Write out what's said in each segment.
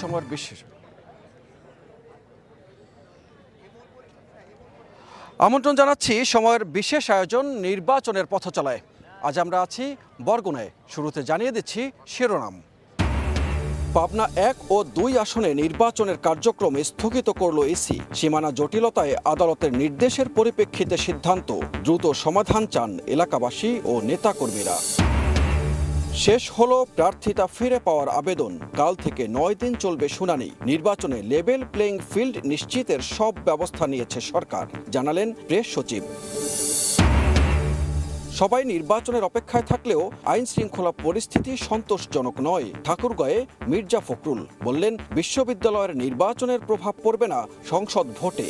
সময়ের বিশেষ আমন্ত্রণ জানাচ্ছি সময়ের বিশেষ আয়োজন নির্বাচনের পথচলায়। আজ আমরা আছি বরগুনায়। শুরুতে জানিয়ে দিচ্ছি শিরোনাম। পাবনা 1 ও 2 আসনে নির্বাচনের কার্যক্রম স্থগিত করল ইসি। সীমানা জটিলতায় আদালতের নির্দেশের পরিপ্রেক্ষিতে সিদ্ধান্ত, দ্রুত সমাধান চান এলাকাবাসী ও নেতাকর্মীরা। শেষ হলো প্রার্থিতা ফিরে পাওয়ার আবেদন। কাল থেকে 9 দিন চলবে শুনানি। নির্বাচনে লেভেল প্লেইং ফিল্ড নিশ্চিতের সব ব্যবস্থা নিয়েছে সরকার, জানালেন প্রেস সচিব। সবাই নির্বাচনের অপেক্ষায় থাকলেও আইন শৃঙ্খলা পরিস্থিতি সন্তোষজনক নয়। ঠাকুরগাঁয়ে মির্জা ফখরুল বললেন, বিশ্ববিদ্যালয়ের নির্বাচনের প্রভাব পড়বে না সংসদ ভোটে।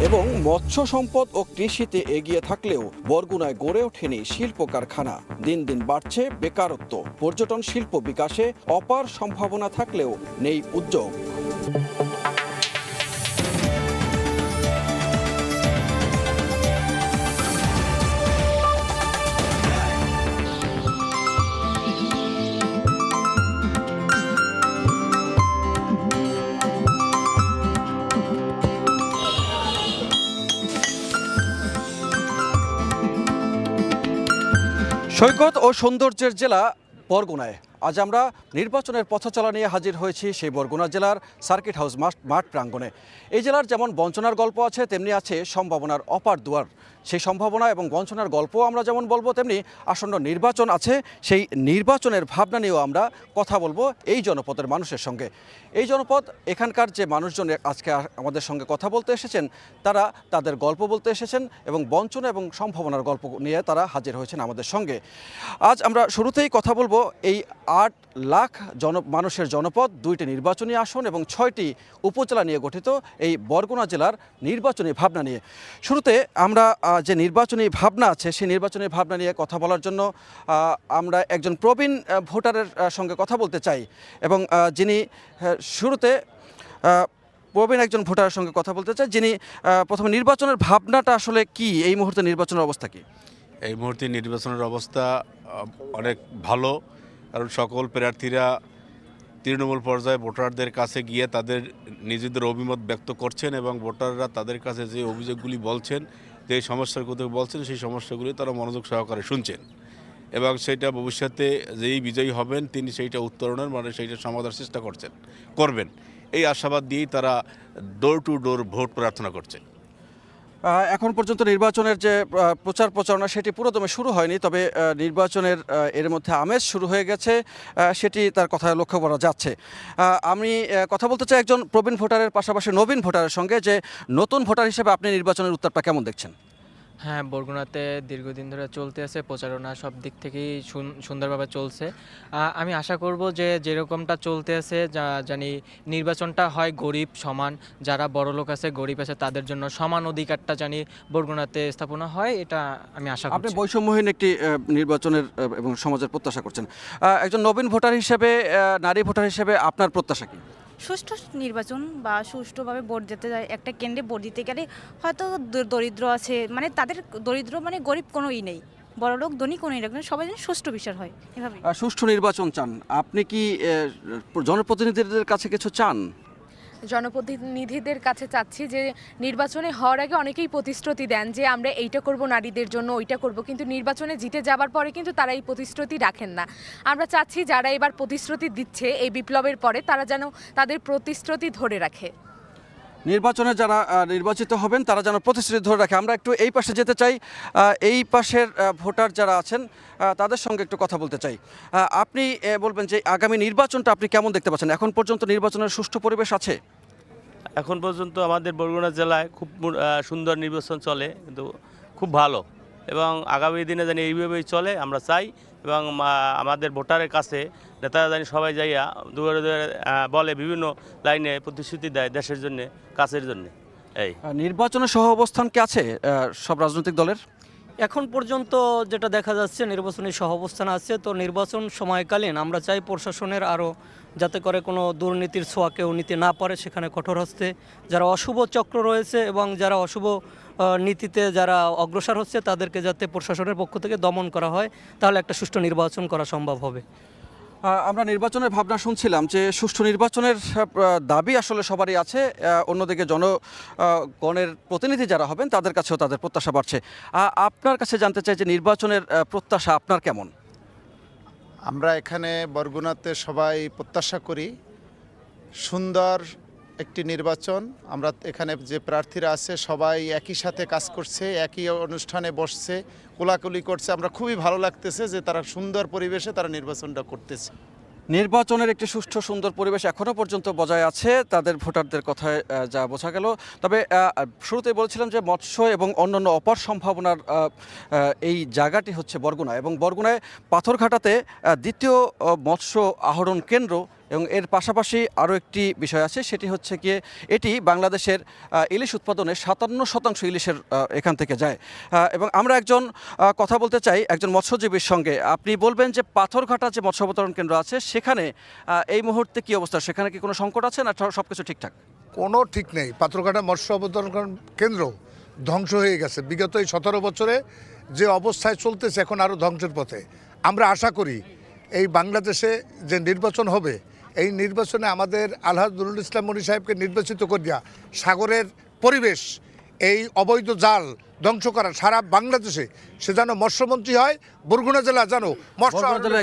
এবং মৎস্য সম্পদ ও কৃষিতে এগিয়ে থাকলেও বরগুনায় গড়ে ওঠেনি শিল্প কারখানা। দিন দিন বাড়ছে বেকারত্ব। পর্যটন শিল্প বিকাশে অপার সম্ভাবনা থাকলেও নেই উদ্যোগ। সৈকত ও সৌন্দর্যের জেলা বরগুনায় আজ আমরা নির্বাচনের পথচলা নিয়ে হাজির হয়েছি সেই বরগুনা জেলার সার্কিট হাউস মাঠ প্রাঙ্গণে। এই জেলার যেমন বঞ্চনার গল্প আছে, তেমনি আছে সম্ভাবনার অপার দুয়ার। সেই সম্ভাবনা এবং বঞ্চনার গল্প আমরা যেমন বলবো, তেমনি আসন্ন নির্বাচন আছে, সেই নির্বাচনের ভাবনা নিয়েও আমরা কথা বলবো এই জনপদের মানুষের সঙ্গে। এই জনপদ, এখানকার যে মানুষজন আজকে আমাদের সঙ্গে কথা বলতে এসেছেন, তারা তাদের গল্প বলতে এসেছেন এবং বঞ্চনা এবং সম্ভাবনার গল্প নিয়ে তারা হাজির হয়েছেন আমাদের সঙ্গে। আজ আমরা শুরুতেই কথা বলবো এই 8 লাখ মানুষের জনপদ, 2টি নির্বাচনী আসন এবং 6টি উপজেলা নিয়ে গঠিত এই বরগুনা জেলার নির্বাচনী ভাবনা নিয়ে। শুরুতে আমরা যে নির্বাচনী ভাবনা আছে, সেই নির্বাচনী ভাবনা নিয়ে কথা বলার জন্য আমরা একজন প্রবীণ ভোটারের সঙ্গে কথা বলতে চাই এবং যিনি শুরুতে প্রবীণ একজন ভোটারের সঙ্গে কথা বলতে চাই, যিনি প্রথমে নির্বাচনের ভাবনাটা আসলে কি, এই মুহূর্তে নির্বাচনের অবস্থা কি? এই মুহূর্তে নির্বাচনের অবস্থা অনেক ভালো, কারণ সকল প্রার্থীরা তৃণমূল পর্যায়ে ভোটারদের কাছে গিয়ে তাদের নিজেদের অভিমত ব্যক্ত করছেন এবং ভোটাররা তাদের কাছে যে অভিযোগগুলি বলছেন, যে সমস্যাগুলো বলছেন, সেই সমস্যাগুলি তারা মনোযোগ সহকারে শুনছেন এবং সেইটা ভবিষ্যতে যেই বিজয়ী হবেন তিনি সেইটা উত্তরণের সেইটা সমাধানের চেষ্টা করবেন। এই আশাবাদ দিয়েই তারা ডোর টু ডোর ভোট প্রার্থনা করছে। এখন পর্যন্ত নির্বাচনের যে প্রচার প্রচারণা, সেটি পুরোদমে শুরু হয়নি, তবে নির্বাচনের এর মধ্যে আমেজ শুরু হয়ে গেছে, সেটি তার কথায় লক্ষ্য করা যাচ্ছে। আমি কথা বলতে চাই একজন প্রবীণ ভোটারের পাশাপাশি নবীন ভোটারের সঙ্গে, যে নতুন ভোটার হিসেবে আপনি নির্বাচনের উত্তাপটা কেমন দেখছেন? হ্যাঁ, বরগুনাতে দীর্ঘদিন ধরে চলতে আছে, প্রচারণা সব দিক থেকেই সুন্দরভাবে চলছে। আমি আশা করব যে যেরকমটা চলতে আছে, জানি নির্বাচনটা হয় গরিব সমান, যারা বড়লোক আছে গরিব আছে তাদের জন্য সমান অধিকারটা জানি বরগুনাতে স্থাপনা হয়, এটা আমি আশা করি। আপনি বৈষম্যহীন একটি নির্বাচনের এবং সমাজের প্রত্যাশা করছেন। একজন নবীন ভোটার হিসেবে, নারী ভোটার হিসেবে আপনার প্রত্যাশা কি? সুষ্ঠু নির্বাচন বা সুষ্ঠুভাবে ভোট দিতে যায়। একটা কেন্দ্রে ভোট দিতে গেলে হয়তো দরিদ্র আছে, মানে তাদের দরিদ্র মানে গরিব কোনোই নেই, বড়লোক ধনী কোনোই রাখবেন, সবাই যেন সুষ্ঠু বিচার হয়, এভাবে। সুষ্ঠু নির্বাচন চান আপনি কি? জনপ্রতিনিধিদের কাছে কিছু চান? জনপ্রতিনিধিদের কাছে চাচ্ছি যে নির্বাচনে হওয়ার আগে অনেকেই প্রতিশ্রুতি দেন যে আমরা এইটা করব, নারীদের জন্য ওইটা করব, কিন্তু নির্বাচনে জিতে যাবার পরে কিন্তু তারা এই প্রতিশ্রুতি রাখেন না। আমরা চাচ্ছি যারা এবার প্রতিশ্রুতি দিচ্ছে এই বিপ্লবের পরে, তারা যেন তাদের প্রতিশ্রুতি ধরে রাখে। নির্বাচনে যারা নির্বাচিত হবেন তারা যেন প্রতিশ্রুতি ধরে রাখে। আমরা একটু এই পাশে যেতে চাই, এই পাশের ভোটার যারা আছেন তাদের সঙ্গে একটু কথা বলতে চাই। আপনি বলবেন যে আগামী নির্বাচনটা আপনি কেমন দেখতে পাচ্ছেন? এখন পর্যন্ত নির্বাচনের সুষ্ঠু পরিবেশ আছে? এখন পর্যন্ত আমাদের বরগুনা জেলায় খুব সুন্দর নির্বাচন চলে, কিন্তু খুব ভালো, এবং আগামী দিনে জানি এইভাবেই চলে আমরা চাই। এবং আমাদের ভোটারের কাছে নেতারা জানি সবাই যাইয়া দুয়ারে দুয়ারে বলে, বিভিন্ন লাইনে প্রতিশ্রুতি দেয় দেশের জন্য, কাছের জন্য। এই নির্বাচনের সহ অবস্থান কি আছে সব রাজনৈতিক দলের? এখন পর্যন্ত যেটা দেখা যাচ্ছে নির্বাচনী সহাবস্থান আছে। তো নির্বাচন সময়কালীন আমরা চাই প্রশাসনের আরও যাতে করে কোনো দুর্নীতির ছোঁয়া কেউ নিতে না পারে, সেখানে কঠোর হস্তে যারা অশুভ চক্র রয়েছে এবং যারা অশুভ নীতিতে যারা অগ্রসর হচ্ছে তাদেরকে যাতে প্রশাসনের পক্ষ থেকে দমন করা হয়, তাহলে একটা সুষ্ঠু নির্বাচন করা সম্ভব হবে। আমরা নির্বাচনের ভাবনা শুনছিলাম যে সুষ্ঠু নির্বাচনের দাবি আসলে সবারই আছে, অন্যদিকে জনগণের প্রতিনিধি যারা হবেন তাদের কাছেও তাদের প্রত্যাশা বাড়ছে। আপনার কাছে জানতে চাই যে নির্বাচনের প্রত্যাশা আপনার কেমন? আমরা এখানে বরগুনাতে সবাই প্রত্যাশা করি সুন্দর একটি নির্বাচন। আমরা এখানে যে প্রার্থীরা আছে সবাই একই সাথে কাজ করছে, একই অনুষ্ঠানে বসছে, কোলাকুলি করছে। আমরা খুবই ভালো লাগতেছে যে তারা সুন্দর পরিবেশে তারা নির্বাচনটা করতেছে। নির্বাচনের একটি সুষ্ঠু সুন্দর পরিবেশ এখনও পর্যন্ত বজায় আছে তাদের ভোটারদের কথায় যা বোঝা গেল। তবে শুরুতেই বলছিলাম যে মৎস্য এবং অন্যান্য অপার সম্ভাবনার এই জায়গাটি হচ্ছে বরগুনা, এবং বরগুনায় পাথরঘাটাতে দ্বিতীয় মৎস্য আহরণ কেন্দ্র, এবং এর পাশাপাশি আরও একটি বিষয় আছে, সেটি হচ্ছে গিয়ে এটি বাংলাদেশের ইলিশ উৎপাদনের 57% ইলিশের এখান থেকে যায়। এবং আমরা একজন কথা বলতে চাই একজন মৎস্যজীবীর সঙ্গে। আপনি বলবেন যে পাথরঘাটা যে মৎস্য অবতরণ কেন্দ্র আছে সেখানে এই মুহূর্তে কি অবস্থা, সেখানে কি কোনো সংকট আছে না সব কিছু ঠিকঠাক? কোনো ঠিক নেই। পাথরঘাটা মৎস্য অবতরণ কেন্দ্র ধ্বংস হয়ে গেছে। বিগত এই 17 বছরে যে অবস্থায় চলতেছে এখন আরও ধ্বংসের পথে। আমরা আশা করি এই বাংলাদেশে যে নির্বাচন হবে এই নির্বাচনে আমাদের আলহাজ নুরুল ইসলাম মনি সাহেবকে নির্বাচিত করিয়া সাগরের পরিবেশ এই অবৈধ জাল ধ্বংস করা সারা বাংলাদেশে সে যেন মৎস্যমন্ত্রী হয়, বরগুনা জেলা যেন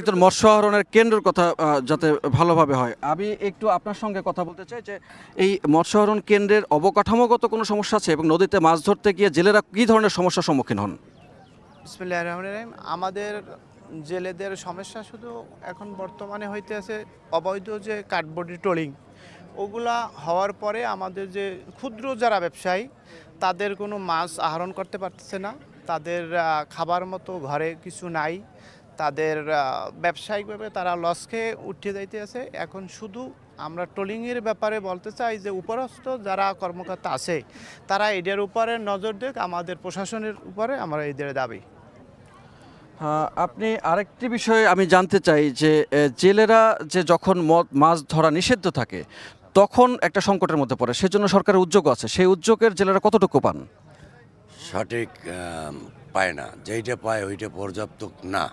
একজন মৎস্য আহরণের কেন্দ্রের কথা যাতে ভালোভাবে হয়। আমি একটু আপনার সঙ্গে কথা বলতে চাই যে এই মৎস্য আহরণ কেন্দ্রের অবকাঠামোগত কোনো সমস্যা আছে এবং নদীতে মাছ ধরতে গিয়ে জেলেরা কী ধরনের সমস্যার সম্মুখীন হন? বিসমিল্লাহির রহমানির রহিম। আমাদের জেলেদের সমস্যা শুধু এখন বর্তমানে হইতে আছে অবৈধ যে কাঠবডি ট্রলিং, ওগুলা হওয়ার পরে আমাদের যে ক্ষুদ্র যারা ব্যবসায়ী তাদের কোনো মাছ আহরণ করতে পারতেছে না, তাদের খাবার মতো ঘরে কিছু নাই, তাদের ব্যবসায়িকভাবে তারা লস খেয়ে উঠে যাইতে আছে। এখন শুধু আমরা ট্রলিংয়ের ব্যাপারে বলতে চাই যে উপরস্থ যারা কর্মকর্তা আছে তারা এদের উপরে নজর দেখ, আমাদের প্রশাসনের উপরে আমরা এদের দাবি। আপনি আরেকটি বিষয় আমি জানতে চাই যে জেলেরা যে যখন মাছ ধরা নিষিদ্ধ থাকে তখন একটা সংকটের মধ্যে পড়ে, সেজন্য সরকারের উদ্যোগ আছে, সেই উদ্যোগের জেলেরা কতটুকু পান? সঠিক পায় না, যেইটা পায় ওইটা পর্যাপ্ত না।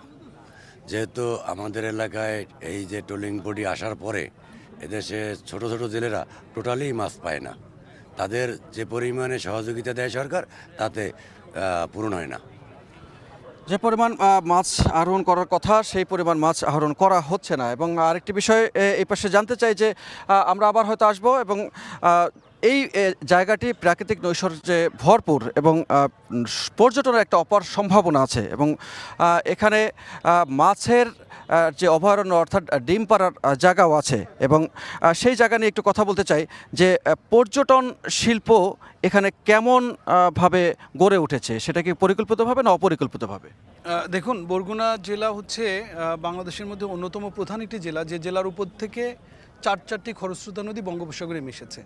যেহেতু আমাদের এলাকায় এই যে ট্রলিং বডি আসার পরে এদেশে ছোট ছোট জেলেরা টোটালি মাছ পায় না। তাদের যে পরিমাণে সহযোগিতা দেয় সরকার তাতে পূরণ হয় না। যে পরিমাণ মাছ আহরণ করার কথা সেই পরিমাণ মাছ আহরণ করা হচ্ছে না। এবং আরেকটি বিষয় এই পাশে জানতে চাই যে আমরা আবার হয়তো আসবো, এবং এই জায়গাটি প্রাকৃতিক নৈসর্যে ভরপুর এবং পর্যটনের একটা অপার সম্ভাবনা আছে, এবং এখানে মাছের যে অভয়ারণ্য অর্থাৎ ডিম পাড়ার জায়গাও আছে, এবং সেই জায়গা নিয়ে একটু কথা বলতে চাই যে পর্যটন শিল্প এখানে কেমন ভাবে গড়ে উঠেছে, সেটা কি পরিকল্পিতভাবে না অপরিকল্পিতভাবে? দেখুন, বরগুনা জেলা হচ্ছে বাংলাদেশের মধ্যে অন্যতম প্রধান একটি জেলা, যে জেলার উপর থেকে চারটি খরস্রোতা নদী বঙ্গোপসাগরে মিশেছে,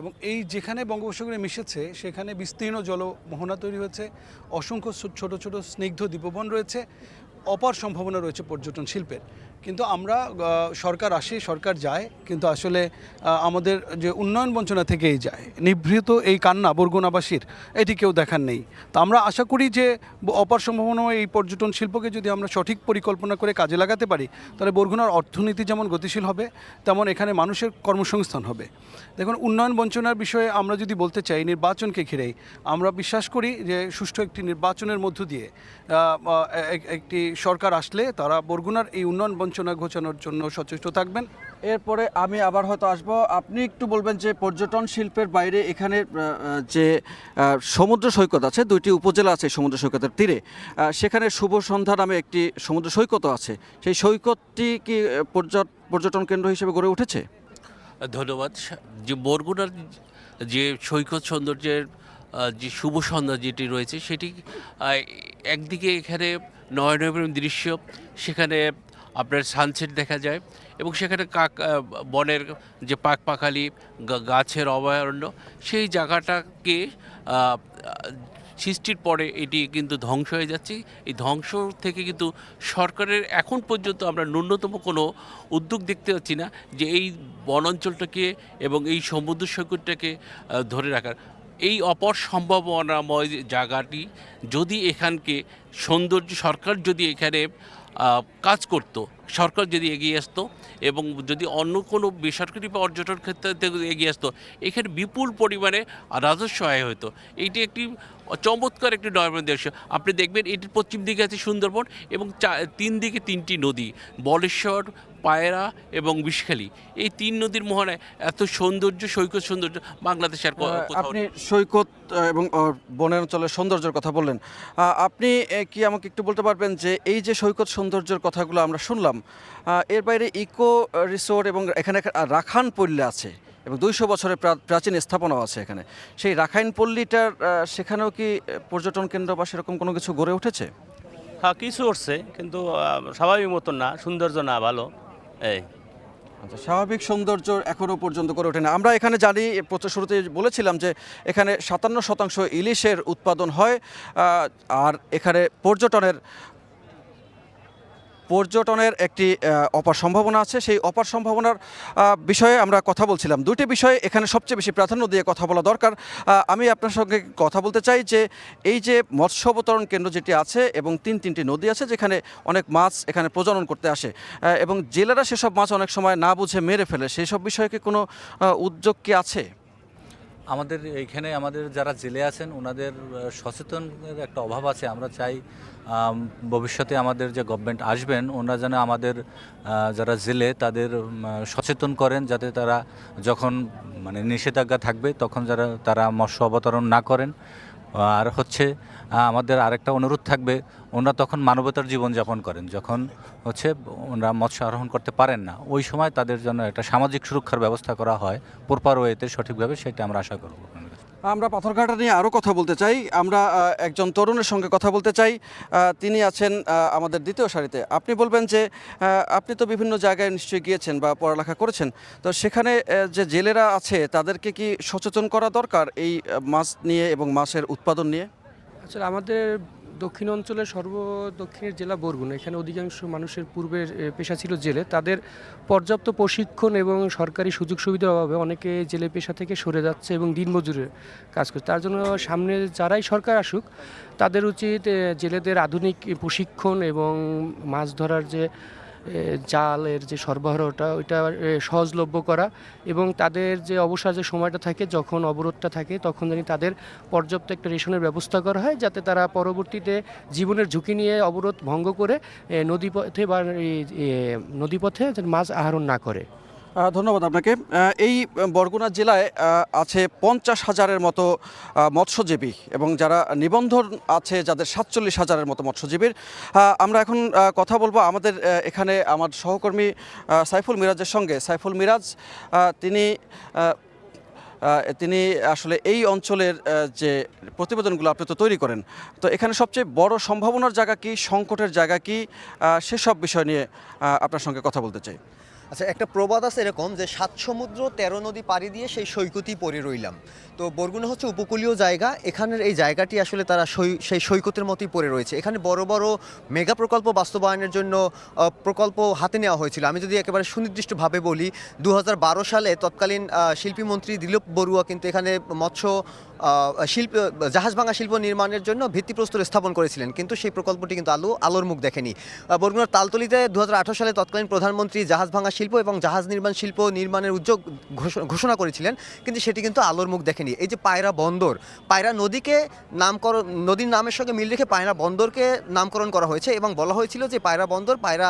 এবং এই যেখানে বঙ্গোপসাগরে মিশেছে সেখানে বিস্তীর্ণ জলমোহনা তৈরি হয়েছে, অসংখ্য ছোট ছোট স্নিগ্ধ দ্বীপবন রয়েছে, অপার সম্ভাবনা রয়েছে পর্যটন শিল্পের। কিন্তু আমরা সরকার আসে সরকার যায়, কিন্তু আসলে আমাদের যে উন্নয়ন বঞ্চনা থেকেই যায়, নিভৃত এই কান্না বরগুনাবাসীর এটি কেউ দেখার নেই। তো আমরা আশা করি যে অপার সম্ভাবনা এই পর্যটন শিল্পকে যদি আমরা সঠিক পরিকল্পনা করে কাজে লাগাতে পারি তাহলে বরগুনার অর্থনীতি যেমন গতিশীল হবে তেমন এখানে মানুষের কর্মসংস্থান হবে। দেখুন, উন্নয়ন বঞ্চনার বিষয়ে আমরা যদি বলতে চাই নির্বাচনকে ঘিরেই, আমরা বিশ্বাস করি যে সুষ্ঠু একটি নির্বাচনের মধ্য দিয়ে একটি সরকার আসলে তারা বরগুনার এই উন্নয়ন বঞ্চনা ঘোচানোর জন্য সচেষ্ট থাকবেন। এরপরে আমি আবার হয়তো আসবো, আপনি একটু বলবেন যে পর্যটন শিল্পের বাইরে এখানে যে সমুদ্র সৈকত আছে, 2টি উপজেলা আছে সমুদ্র সৈকতের তীরে, সেখানে শুভ সন্ধ্যা নামে একটি সমুদ্র সৈকতও আছে, সেই সৈকতটি কি পর্যটন কেন্দ্র হিসেবে গড়ে উঠেছে? ধন্যবাদ। যে বরগুনার যে সৈকত সৌন্দর্যের যে শুভ সন্ধ্যা যেটি রয়েছে সেটি একদিকে এখানে নয়নরম্য দৃশ্য, সেখানে আপনার সানসেট দেখা যায়, এবং সেখানে বনের যে পাকপাখালি গাছের অভয়ারণ্য, সেই জায়গাটাকে সৃষ্টির পরে এটি কিন্তু ধ্বংস হয়ে যাচ্ছে। এই ধ্বংস থেকে কিন্তু সরকারের এখন পর্যন্ত আমরা ন্যূনতম কোনো উদ্যোগ দেখতে পাচ্ছি না যে এই বনাঞ্চলটাকে এবং এই সমুদ্র সৈকতটাকে ধরে রাখার। এই অপর সম্ভাবনাময় জায়গাটি যদি এখানকে সৌন্দর্য সরকার যদি এখানে কাজ করত, সরকার যদি এগিয়ে আসতো এবং যদি অন্য কোনো বেসরকারি পর্যটন ক্ষেত্রে এগিয়ে আসতো, এখানে বিপুল পরিমাণে রাজস্ব আয় হতো। এইটি একটি চমৎকার একটি নয়ন দৃশ্য। আপনি দেখবেন এটির পশ্চিম দিকে আছে সুন্দরবন এবং তিন দিকে তিনটি নদী, বলেশ্বর, পায়রা এবং বিষখালী। এই তিন নদীর মোহনায় এত সৌন্দর্য, সৈকত সৌন্দর্য বাংলাদেশে আর কোথাও আপনি সৈকত এবং বনাঞ্চলের সৌন্দর্যের কথা বললেন, আপনি কি আমাকে একটু বলতে পারবেন যে এই যে সৈকত সৌন্দর্যের কথাগুলো আমরা শুনলাম, এর বাইরে ইকো রিসোর্ট এবং এখানে রাখান পল্লী আছে এবং 200 বছরের প্রাচীন স্থাপনাও আছে এখানে, সেই রাখাইন পল্লীটার সেখানেও কি পর্যটন কেন্দ্র বা সেরকম কোনো কিছু গড়ে উঠেছে? হ্যাঁ, কিছু উঠছে, কিন্তু স্বাভাবিক মতন না, সৌন্দর্য না ভালো। এই আচ্ছা, স্বাভাবিক সৌন্দর্য এখনও পর্যন্ত করে ওঠে না। আমরা এখানে জানি, শুরুতে বলেছিলাম যে এখানে 57% ইলিশের উৎপাদন হয়, আর এখানে পর্যটনের একটি অপার সম্ভাবনা আছে। সেই অপার সম্ভাবনার বিষয়ে আমরা কথা বলছিলাম। দুটি বিষয়ে এখানে সবচেয়ে বেশি প্রাধান্য দিয়ে কথা বলা দরকার। আমি আপনার সঙ্গে কথা বলতে চাই যে এই যে মৎস্য অবতরণ কেন্দ্র যেটি আছে এবং তিনটি নদী আছে যেখানে অনেক মাছ এখানে প্রজনন করতে আসে এবং জেলেরা সেসব মাছ অনেক সময় না বুঝে মেরে ফেলে, সেই সব বিষয়ে কি কোনো উদ্যোগ কি আছে? আমাদের এইখানে আমাদের যারা জেলে আছেন ওনাদের সচেতনের একটা অভাব আছে। আমরা চাই ভবিষ্যতে আমাদের যে গভর্নমেন্ট আসবেন ওনারা যেন আমাদের যারা জেলে তাদের সচেতন করেন, যাতে তারা যখন মানে নিষেধাজ্ঞা থাকবে তখন তারা মৎস্য অবতরণ না করেন। আর হচ্ছে আমাদের আরেকটা অনুরোধ থাকবে, ওনারা তখন মানবতার জীবনযাপন করেন, যখন হচ্ছে ওনারা মৎস্য আরোহণ করতে পারেন না, ওই সময় তাদের জন্য একটা সামাজিক সুরক্ষার ব্যবস্থা করা হয় প্রপার ওয়েতে, সঠিকভাবে, সেটা আমরা আশা করব। আমরা পাথরঘাটা নিয়ে আরও কথা বলতে চাই। আমরা একজন তরুণের সঙ্গে কথা বলতে চাই, তিনি আছেন আমাদের দ্বিতীয় সারিতে। আপনি বলবেন যে আপনি তো বিভিন্ন জায়গায় নিশ্চয়ই গিয়েছেন বা পড়ালেখা করেছেন, তো সেখানে যে জেলেরা আছে তাদেরকে কি সচেতন করা দরকার এই মাছ নিয়ে এবং মাছের উৎপাদন নিয়ে? আসলে আমাদের দক্ষিণ অঞ্চলের সর্বদক্ষিণের জেলা বরগুনা, এখানে অধিকাংশ মানুষের পূর্বের পেশা ছিল জেলে। তাদের পর্যাপ্ত প্রশিক্ষণ এবং সরকারি সুযোগ সুবিধার অভাবে অনেকে জেলে পেশা থেকে সরে যাচ্ছে এবং দিনমজুরের কাজ করছে। তার জন্য সামনে যারাই সরকার আসুক তাদের উচিত জেলেদের আধুনিক প্রশিক্ষণ এবং মাছ ধরার যে জালের যে সরবরাহটা ওইটা সহজলভ্য করা এবং তাদের যে অবসর যে সময়টা থাকে যখন অবরোধটা থাকে তখন যেন তাদের পর্যাপ্ত একটা রেশনের ব্যবস্থা করা হয়, যাতে তারা পরবর্তীতে জীবনের ঝুঁকি নিয়ে অবরোধ ভঙ্গ করে নদীপথে মাছ আহরণ না করে। ধন্যবাদ আপনাকে। এই বরগুনা জেলায় আছে 50,000-এর মতো মৎস্যজীবী এবং যারা নিবন্ধন আছে যাদের 47,000-এর মতো মৎস্যজীবীর। আমরা এখন কথা বলবো আমাদের এখানে আমার সহকর্মী সাইফুল মিরাজের সঙ্গে। সাইফুল মিরাজ তিনি আসলে এই অঞ্চলের যে প্রতিবেদনগুলো আপনি তো তৈরি করেন, তো এখানে সবচেয়ে বড় সম্ভাবনার জায়গা কি, সংকটের জায়গা কি, সেসব বিষয় নিয়ে আপনার সঙ্গে কথা বলতে চাই। আচ্ছা, একটা প্রবাদ আছে এরকম যে 7 সমুদ্র 13 নদী পাড়ি দিয়ে সেই সৈকতই পড়ে রইলাম। তো বরগুনা হচ্ছে উপকূলীয় জায়গা, এখানের এই জায়গাটি আসলে তারা সেই সৈকতের মতোই পড়ে রয়েছে। এখানে বড় বড় মেগা প্রকল্প বাস্তবায়নের জন্য প্রকল্প হাতে নেওয়া হয়েছিল। আমি যদি একেবারে সুনির্দিষ্টভাবে বলি, 2012 সালে তৎকালীন শিল্পীমন্ত্রী দিলীপ বড়ুয়া কিন্তু এখানে জাহাজ ভাঙা শিল্প নির্মাণের জন্য ভিত্তিপ্রস্তর স্থাপন করেছিলেন, কিন্তু সেই প্রকল্পটি কিন্তু আলোর মুখ দেখেনি। বরগুনার তালতলিতে 2018 সালে তৎকালীন প্রধানমন্ত্রী জাহাজ ভাঙা শিল্প এবং জাহাজ নির্মাণ শিল্প নির্মাণের উদ্যোগ ঘোষণা করেছিলেন, কিন্তু সেটি কিন্তু আলোর মুখ দেখেনি। এই যে পায়রা বন্দর, পায়রা নদীকে নদীর নামের সঙ্গে মিল রেখে পায়রা বন্দরকে নামকরণ করা হয়েছে এবং বলা হয়েছিল যে পায়রা বন্দর পায়রা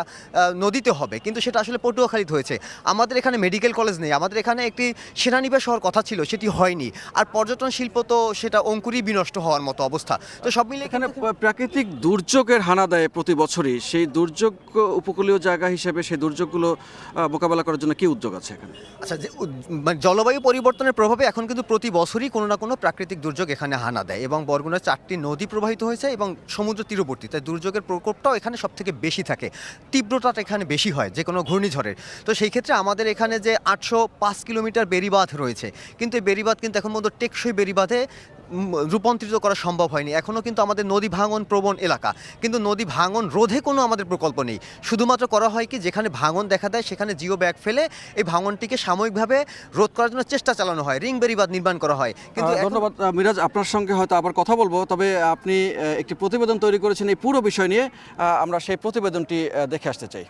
নদীতে হবে, কিন্তু সেটা আসলে পটুয়াখালীতে হয়েছে। আমাদের এখানে মেডিকেল কলেজ নেই, আমাদের এখানে একটি সেনানিবাস হওয়ার কথা ছিল, সেটি হয়নি। আর পর্যটন শিল্প তো সেটা অঙ্কুরই বিনষ্ট হওয়ার মতো অবস্থা। তো সব মিলে এখানে প্রাকৃতিক দুর্যোগের হানা দেয় প্রতি বছরই, সেই দুর্যোগ উপকূলীয় জায়গা হিসেবে সেই দুর্যোগগুলো মোকাবেলা করার জন্য কি উদ্যোগ আছে এখানে? আচ্ছা, যে জলবায়ু পরিবর্তনের প্রভাবে এখন কিন্তু প্রতি বছরই কোনো না কোনো প্রাকৃতিক দুর্যোগ এখানে হানা দেয় এবং বরগুনার 4টি নদী প্রবাহিত হয়েছে এবং সমুদ্র তীরবর্তী, তাই দুর্যোগের প্রকোপটাও এখানে সব থেকে বেশি থাকে, তীব্রতাটা এখানে বেশি হয় যে কোনো ঘূর্ণিঝড়ের। তো সেই ক্ষেত্রে আমাদের এখানে যে 805 কিলোমিটার বেড়িবাঁধ রয়েছে, কিন্তু এই বেড়িবাঁধ কিন্তু এখন পর্যন্ত টেকসই বেড়িবাঁধে রূপান্তরিত করা সম্ভব হয়নি। এখনও কিন্তু আমাদের নদী ভাঙন প্রবণ এলাকা, কিন্তু নদী ভাঙন রোধে কোনো আমাদের প্রকল্প নেই। শুধুমাত্র করা হয় কি, যেখানে ভাঙন দেখা দেয় সেখানে জিও ব্যাগ ফেলে এই ভাঙনটিকে সাময়িকভাবে রোধ করার জন্য চেষ্টা চালানো হয়, রিং বেড়িবাঁধ নির্মাণ করা করা হয়। কিন্তু ধন্যবাদ মিরাজ, আপনার সঙ্গে হয়তো আবার কথা বলবো, তবে আপনি একটি প্রতিবেদন তৈরি করেছেন এই পুরো বিষয় নিয়ে, আমরা সেই প্রতিবেদনটি দেখে আসতে চাই।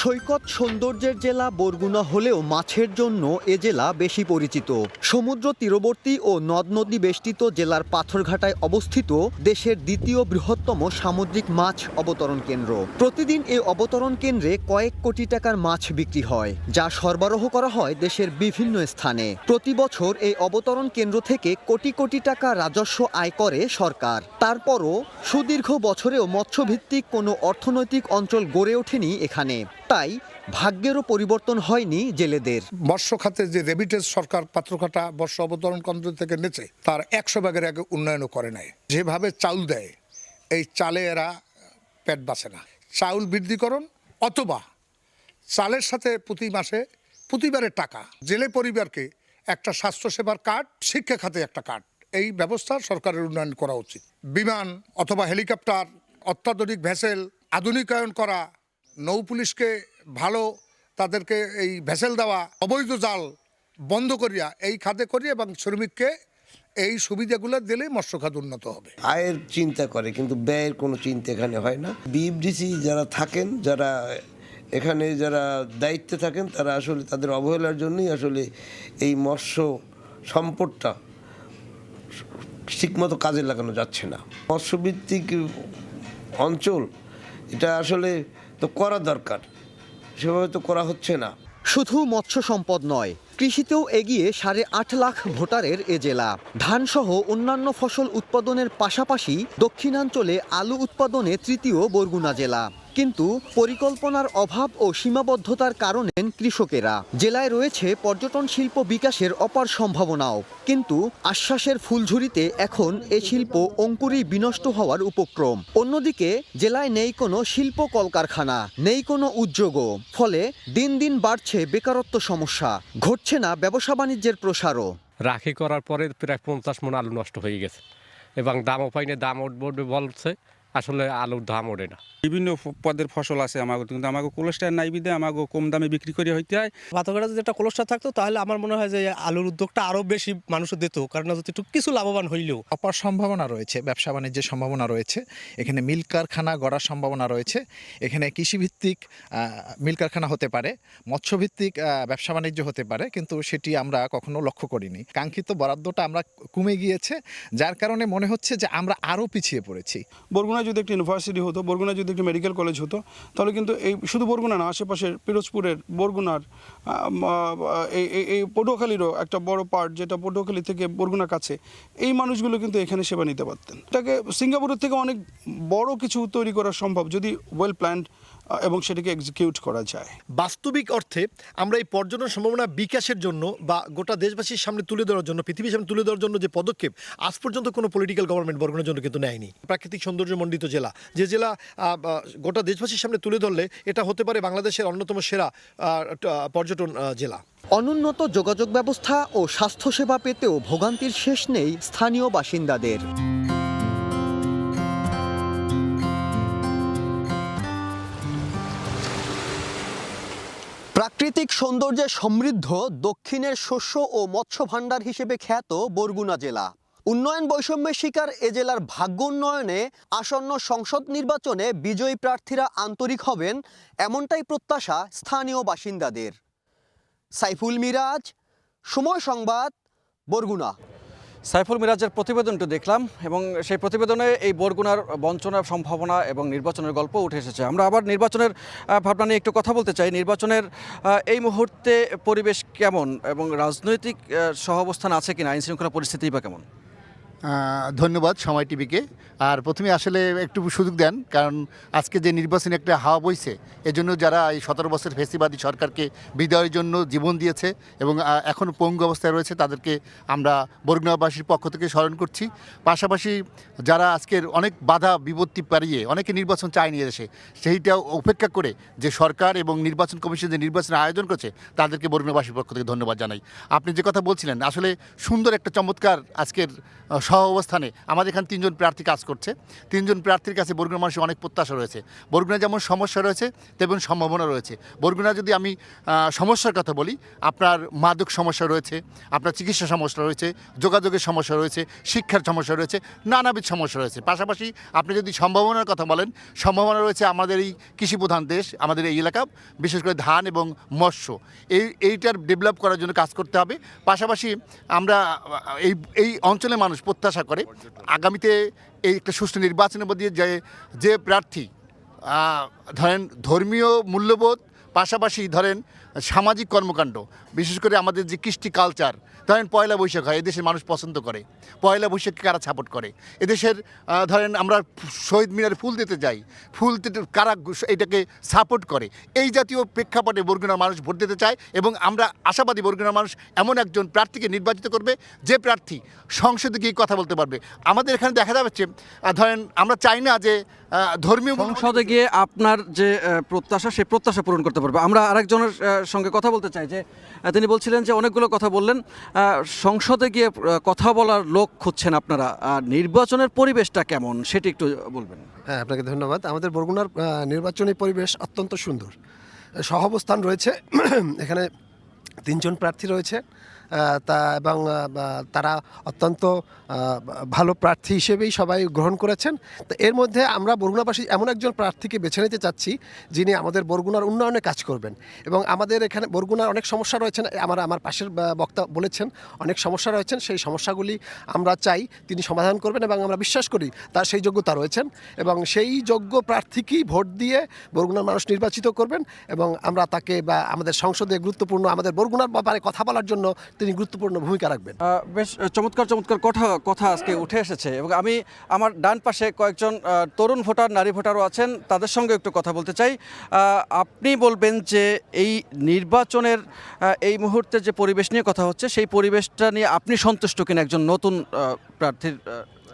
সৈকত সৌন্দর্যের জেলা বরগুনা হলেও মাছের জন্য এ জেলা বেশি পরিচিত। সমুদ্র তীরবর্তী ও নদ নদী বেষ্টিত জেলার পাথরঘাটায় অবস্থিত দেশের দ্বিতীয় বৃহত্তম সামুদ্রিক মাছ অবতরণ কেন্দ্র। প্রতিদিন এই অবতরণ কেন্দ্রে কয়েক কোটি টাকার মাছ বিক্রি হয়, যা সরবরাহ করা হয় দেশের বিভিন্ন স্থানে। প্রতি বছর এই অবতরণ কেন্দ্র থেকে কোটি কোটি টাকা রাজস্ব আয় করে সরকার। তারপরও সুদীর্ঘ বছরেও মৎস্যভিত্তিক কোনো অর্থনৈতিক অঞ্চল গড়ে ওঠেনি এখানে। তাই ভাগ্যেরও পরিবর্তন হয়নি জেলেদের। মৎস্য খাতে যে রেমিটেন্স সরকার পাত্রঘাটা মৎস্য অবতরণ কেন্দ্র থেকে নেছে তার 100 ভাগের আগে উন্নয়নও করে নাই। যেভাবে চাউল দেয়, এই চালে এরা পেট বাঁচে না। চাউল বৃদ্ধিকরণ অথবা চালের সাথে প্রতি মাসে প্রতিবারের টাকা জেলে পরিবারকে একটা স্বাস্থ্যসেবার কার্ড, শিক্ষা খাতে একটা কার্ড, এই ব্যবস্থা সরকারের উন্নয়ন করা উচিত। বিমান অথবা হেলিকপ্টার, অত্যাধুনিক ভেসেল আধুনিকায়ন করা, নৌ পুলিশকে ভালো তাদেরকে এই ভেসেল দেওয়া, অবৈধ জাল বন্ধ করিয়া এই খাতে করিয়া এবং শ্রমিককে এই সুবিধাগুলো দিলে মৎস্য খাত উন্নত হবে। আয়ের চিন্তা করে কিন্তু ব্যয়ের কোনো চিন্তা এখানে হয় না। বিএফডিসি যারা থাকেন, যারা এখানে যারা দায়িত্বে থাকেন, তারা আসলে তাদের অবহেলার জন্যই আসলে এই মৎস্য সম্পদটা ঠিকমতো কাজে লাগানো যাচ্ছে না। মৎস্যভিত্তিক অঞ্চল এটা আসলে তো করা দরকার, সেভাবে তো করা হচ্ছে না। শুধু মৎস্য সম্পদ নয়, কৃষিতেও এগিয়ে 8.5 লাখ ভোটারের এ জেলা। ধানসহ অন্যান্য ফসল উৎপাদনের পাশাপাশি দক্ষিণাঞ্চলে আলু উৎপাদনে তৃতীয় বরগুনা জেলা। কিন্তু পরিকল্পনার অভাব ও সীমাবদ্ধতার কারণে কৃষকেরা। জেলায় রয়েছে পর্যটন শিল্প বিকাশের অপার সম্ভাবনাও, কিন্তু আশ্বাসের ফুলঝুরিতে এখন এ শিল্প অঙ্কুরেই বিনষ্ট হওয়ার উপক্রম। অন্যদিকে জেলায় নেই কোনো শিল্প কলকারখানা, নেই কোনো উদ্যোগও। ফলে দিন দিন বাড়ছে বেকারত্ব সমস্যা, ঘটছে না ব্যবসা বাণিজ্যের প্রসারও। রাখি করার পরে প্রায় 50 মণ আলু নষ্ট হয়ে গেছে এবং দামও পাইনি, দাম উঠবে বলছে, আসলে আলুর দাম ওঠে না। বিভিন্ন পদের ফসল আছে আমাকে, কিন্তু আমাকে কোলেস্টার নাই বিদে আমাকে কম দামে বিক্রি করে হইতে হয়। পাথরঘাটা যদি একটা কোলেস্টার থাকতো তাহলে আমার মনে হয় যে আলুর উদ্যোগটা আরও বেশি মানুষ দিত, কারণ যদি একটু কিছু লাভবান হইলেও। অপার সম্ভাবনা রয়েছে, ব্যবসা বাণিজ্যের সম্ভাবনা রয়েছে, এখানে মিল কারখানা গড়ার সম্ভাবনা রয়েছে, এখানে কৃষিভিত্তিক মিল কারখানা হতে পারে, মৎস্যভিত্তিক ব্যবসা বাণিজ্য হতে পারে, কিন্তু সেটি আমরা কখনো লক্ষ্য করিনি। কাঙ্ক্ষিত বরাদ্দটা আমরা কমে গিয়েছে, যার কারণে মনে হচ্ছে যে আমরা আরও পিছিয়ে পড়েছি। বরগুনায় যদি একটা ইউনিভার্সিটি হতো, বরগুনায় যদি একটা মেডিকেল কলেজ হতো, তাহলে কিন্তু এই শুধু বরগুনা না, আশেপাশের পিরোজপুরের, বরগুনার, এই পটুয়াখালীরও একটা বড় পার্ট, যেটা পটুয়াখালী থেকে বরগুনার কাছে, এই মানুষগুলো কিন্তু এখানে সেবা নিতে পারতেন। এটাকে সিঙ্গাপুরের থেকে অনেক বড় কিছু তৈরি করা সম্ভব যদি ওয়েল প্ল্যান্ড এবং সেটাকে এক্সিকিউট করা যায়। বাস্তবিক অর্থে আমরা এই পর্যটন সম্ভাবনা বিকাশের জন্য বা গোটা দেশবাসীর সামনে তুলে ধরার জন্য, পৃথিবীর সামনে তুলে ধরার জন্য যে পদক্ষেপ আজ পর্যন্ত কোনো পলিটিক্যাল গভর্নমেন্ট বরগুনার জন্য কিন্তু নেয়নি। প্রাকৃতিক সৌন্দর্যমণ্ডিত জেলা, যে জেলা গোটা দেশবাসীর সামনে তুলে ধরলে এটা হতে পারে বাংলাদেশের অন্যতম সেরা পর্যটন জেলা। অনুন্নত যোগাযোগ ব্যবস্থা ও স্বাস্থ্যসেবা পেতেও ভোগান্তির শেষ নেই স্থানীয় বাসিন্দাদের। প্রাকৃতিক সৌন্দর্যে সমৃদ্ধ দক্ষিণের শস্য ও মৎস্য ভাণ্ডার হিসেবে খ্যাত বরগুনা জেলা। উন্নয়ন বৈষম্যের শিকার এ জেলার ভাগ্য উন্নয়নে আসন্ন সংসদ নির্বাচনে বিজয়ী প্রার্থীরা আন্তরিক হবেন, এমনটাই প্রত্যাশা স্থানীয় বাসিন্দাদের। সাইফুল মিরাজ, সময় সংবাদ, বরগুনা। সাইফুল মিরাজের প্রতিবেদনটি দেখলাম এবং সেই প্রতিবেদনে এই বরগুনার বঞ্চনার সম্ভাবনা এবং নির্বাচনের গল্প উঠে এসেছে। আমরা আবার নির্বাচনের ভাবনা নিয়ে একটু কথা বলতে চাই। নির্বাচনের এই মুহূর্তে পরিবেশ কেমন এবং রাজনৈতিক সহাবস্থান আছে কিনা, আইন শৃঙ্খলা পরিস্থিতি বা কেমন? ধন্যবাদ সময় টিভিকে। আর প্রথমে আসলে একটু সুযোগ দেন, কারণ আজকে যে নির্বাচনে একটা হাওয়া বইছে, এজন্য যারা এই 17 বছর ফেসিবাদী সরকারকে বিদায়ের জন্য জীবন দিয়েছে এবং এখনও পঙ্গু অবস্থায় রয়েছে, তাদেরকে আমরা বরগুনাবাসীর পক্ষ থেকে স্মরণ করছি। পাশাপাশি যারা আজকের অনেক বাধা বিপত্তি পারিয়ে অনেকে নির্বাচন চায়নি এসে, সেইটা উপেক্ষা করে যে সরকার এবং নির্বাচন কমিশন যে নির্বাচনের আয়োজন করছে, তাদেরকে বরগুনাবাসীর পক্ষ থেকে ধন্যবাদ জানাই। আপনি যে কথা বলছিলেন, আসলে সুন্দর একটা চমৎকার আজকের সহ অবস্থানে আমাদের এখানে 3জন প্রার্থী কাজ করছে। 3জন প্রার্থীর কাছে বরগুনা মানুষের অনেক প্রত্যাশা রয়েছে। বরগুনা যেমন সমস্যা রয়েছে তেমন সম্ভাবনা রয়েছে। বরগুনা যদি আমি সমস্যার কথা বলি, আপনার মাদক সমস্যা রয়েছে, আপনার চিকিৎসা সমস্যা রয়েছে, যোগাযোগের সমস্যা রয়েছে, শিক্ষার সমস্যা রয়েছে, নানাবিধ সমস্যা রয়েছে। পাশাপাশি আপনি যদি সম্ভাবনার কথা বলেন, সম্ভাবনা রয়েছে আমাদের এই কৃষিপ্রধান দেশ, আমাদের এই এলাকা, বিশেষ করে ধান এবং মৎস্য, এইটার ডেভেলপ করার জন্য কাজ করতে হবে। পাশাপাশি আমরা এই অঞ্চলের মানুষ প্রত্যাশা করে আগামীতে এই একটা সুষ্ঠু নির্বাচনের মধ্যে যে প্রার্থী ধরেন ধর্মীয় মূল্যবোধ, পাশাপাশি ধরেন সামাজিক কর্মকাণ্ড, বিশেষ করে আমাদের যে কৃষ্টি কালচার, ধরেন পয়লা বৈশাখ হয়, এদেশের মানুষ পছন্দ করে। পয়লা বৈশাখকে কারা সাপোর্ট করে? এদেশের ধরেন আমরা শহীদ মিনারে ফুল দিতে যাই, ফুল দিতে কারা এটাকে সাপোর্ট করে? এই জাতীয় প্রেক্ষাপটে বরগুনার মানুষ ভোট দিতে চায় এবং আমরা আশাবাদী বরগুনার মানুষ এমন একজন প্রার্থীকে নির্বাচিত করবে যে প্রার্থী সংসদে গিয়ে কথা বলতে পারবে। আমাদের এখানে দেখা যাচ্ছে, ধরেন আমরা চাই না যে ধর্মীয় সংসদে গিয়ে আপনার যে প্রত্যাশা, সেই প্রত্যাশা পূরণ করতে পারবে। আমরা আরেকজনের সঙ্গে কথা বলতে চাই, যে তিনি বলছিলেন যে অনেকগুলো কথা বললেন, সংসদে গিয়ে কথা বলার লোক খুঁজছেন আপনারা, নির্বাচনের পরিবেশটা কেমন সেটি একটু বলবেন। হ্যাঁ, আপনাকে ধন্যবাদ। আমাদের বরগুনার নির্বাচনী পরিবেশ অত্যন্ত সুন্দর। সহাবস্থান রয়েছে, এখানে 3জন প্রার্থী রয়েছে, এবং তারা অত্যন্ত ভালো প্রার্থী হিসেবেই সবাই গ্রহণ করেছেন। তো এর মধ্যে আমরা বরগুনাবাসী এমন একজন প্রার্থীকে বেছে নিতে চাচ্ছি যিনি আমাদের বরগুনার উন্নয়নে কাজ করবেন। এবং আমাদের এখানে বরগুনার অনেক সমস্যা রয়েছেন, আমার পাশের বক্তা বলেছেন অনেক সমস্যা রয়েছেন, সেই সমস্যাগুলি আমরা চাই তিনি সমাধান করবেন এবং আমরা বিশ্বাস করি তার সেই যোগ্যতা রয়েছেন এবং সেই যোগ্য প্রার্থীকেই ভোট দিয়ে বরগুনার মানুষ নির্বাচিত করবেন এবং আমরা তাকে আমাদের সংসদে গুরুত্বপূর্ণ আমাদের বরগুনার ব্যাপারে কথা বলার জন্য তিনি গুরুত্বপূর্ণ ভূমিকা রাখবেন। বেশ চমৎকার কথা আজকে উঠে এসেছে এবং আমি আমার ডান পাশে কয়েকজন তরুণ ভোটার, নারী ভোটারও আছেন, তাদের সঙ্গে একটু কথা বলতে চাই। আপনি বলবেন যে এই নির্বাচনের এই মুহূর্তে যে পরিবেশ নিয়ে কথা হচ্ছে, সেই পরিবেশটা নিয়ে আপনি সন্তুষ্ট কিনা একজন নতুন প্রার্থীর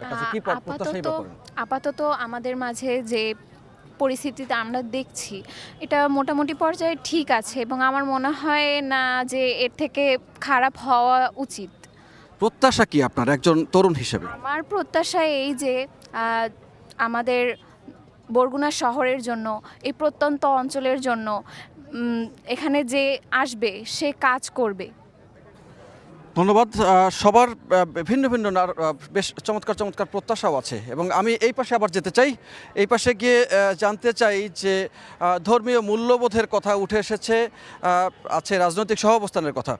কাছে? কি প্রত্যাশাই বা করেন? আপাতত আমাদের মাঝে যে পরিস্থিতিতে আমরা দেখছি, এটা মোটামুটি পর্যায়ে ঠিক আছে এবং আমার মনে হয় না যে এর থেকে খারাপ হওয়া উচিত। প্রত্যাশা কি আপনার একজন তরুণ হিসেবে? আমার প্রত্যাশা এই যে আমাদের বরগুনা শহরের জন্য, এই প্রত্যন্ত অঞ্চলের জন্য এখানে যে আসবে সে কাজ করবে। ধন্যবাদ। সবার ভিন্ন ভিন্ন বেশ চমৎকার প্রত্যাশাও আছে এবং আমি এই পাশে আবার যেতে চাই। এই পাশে গিয়ে জানতে চাই যে ধর্মীয় মূল্যবোধের কথা উঠে এসেছে, আছে রাজনৈতিক সহাবস্থানের কথা।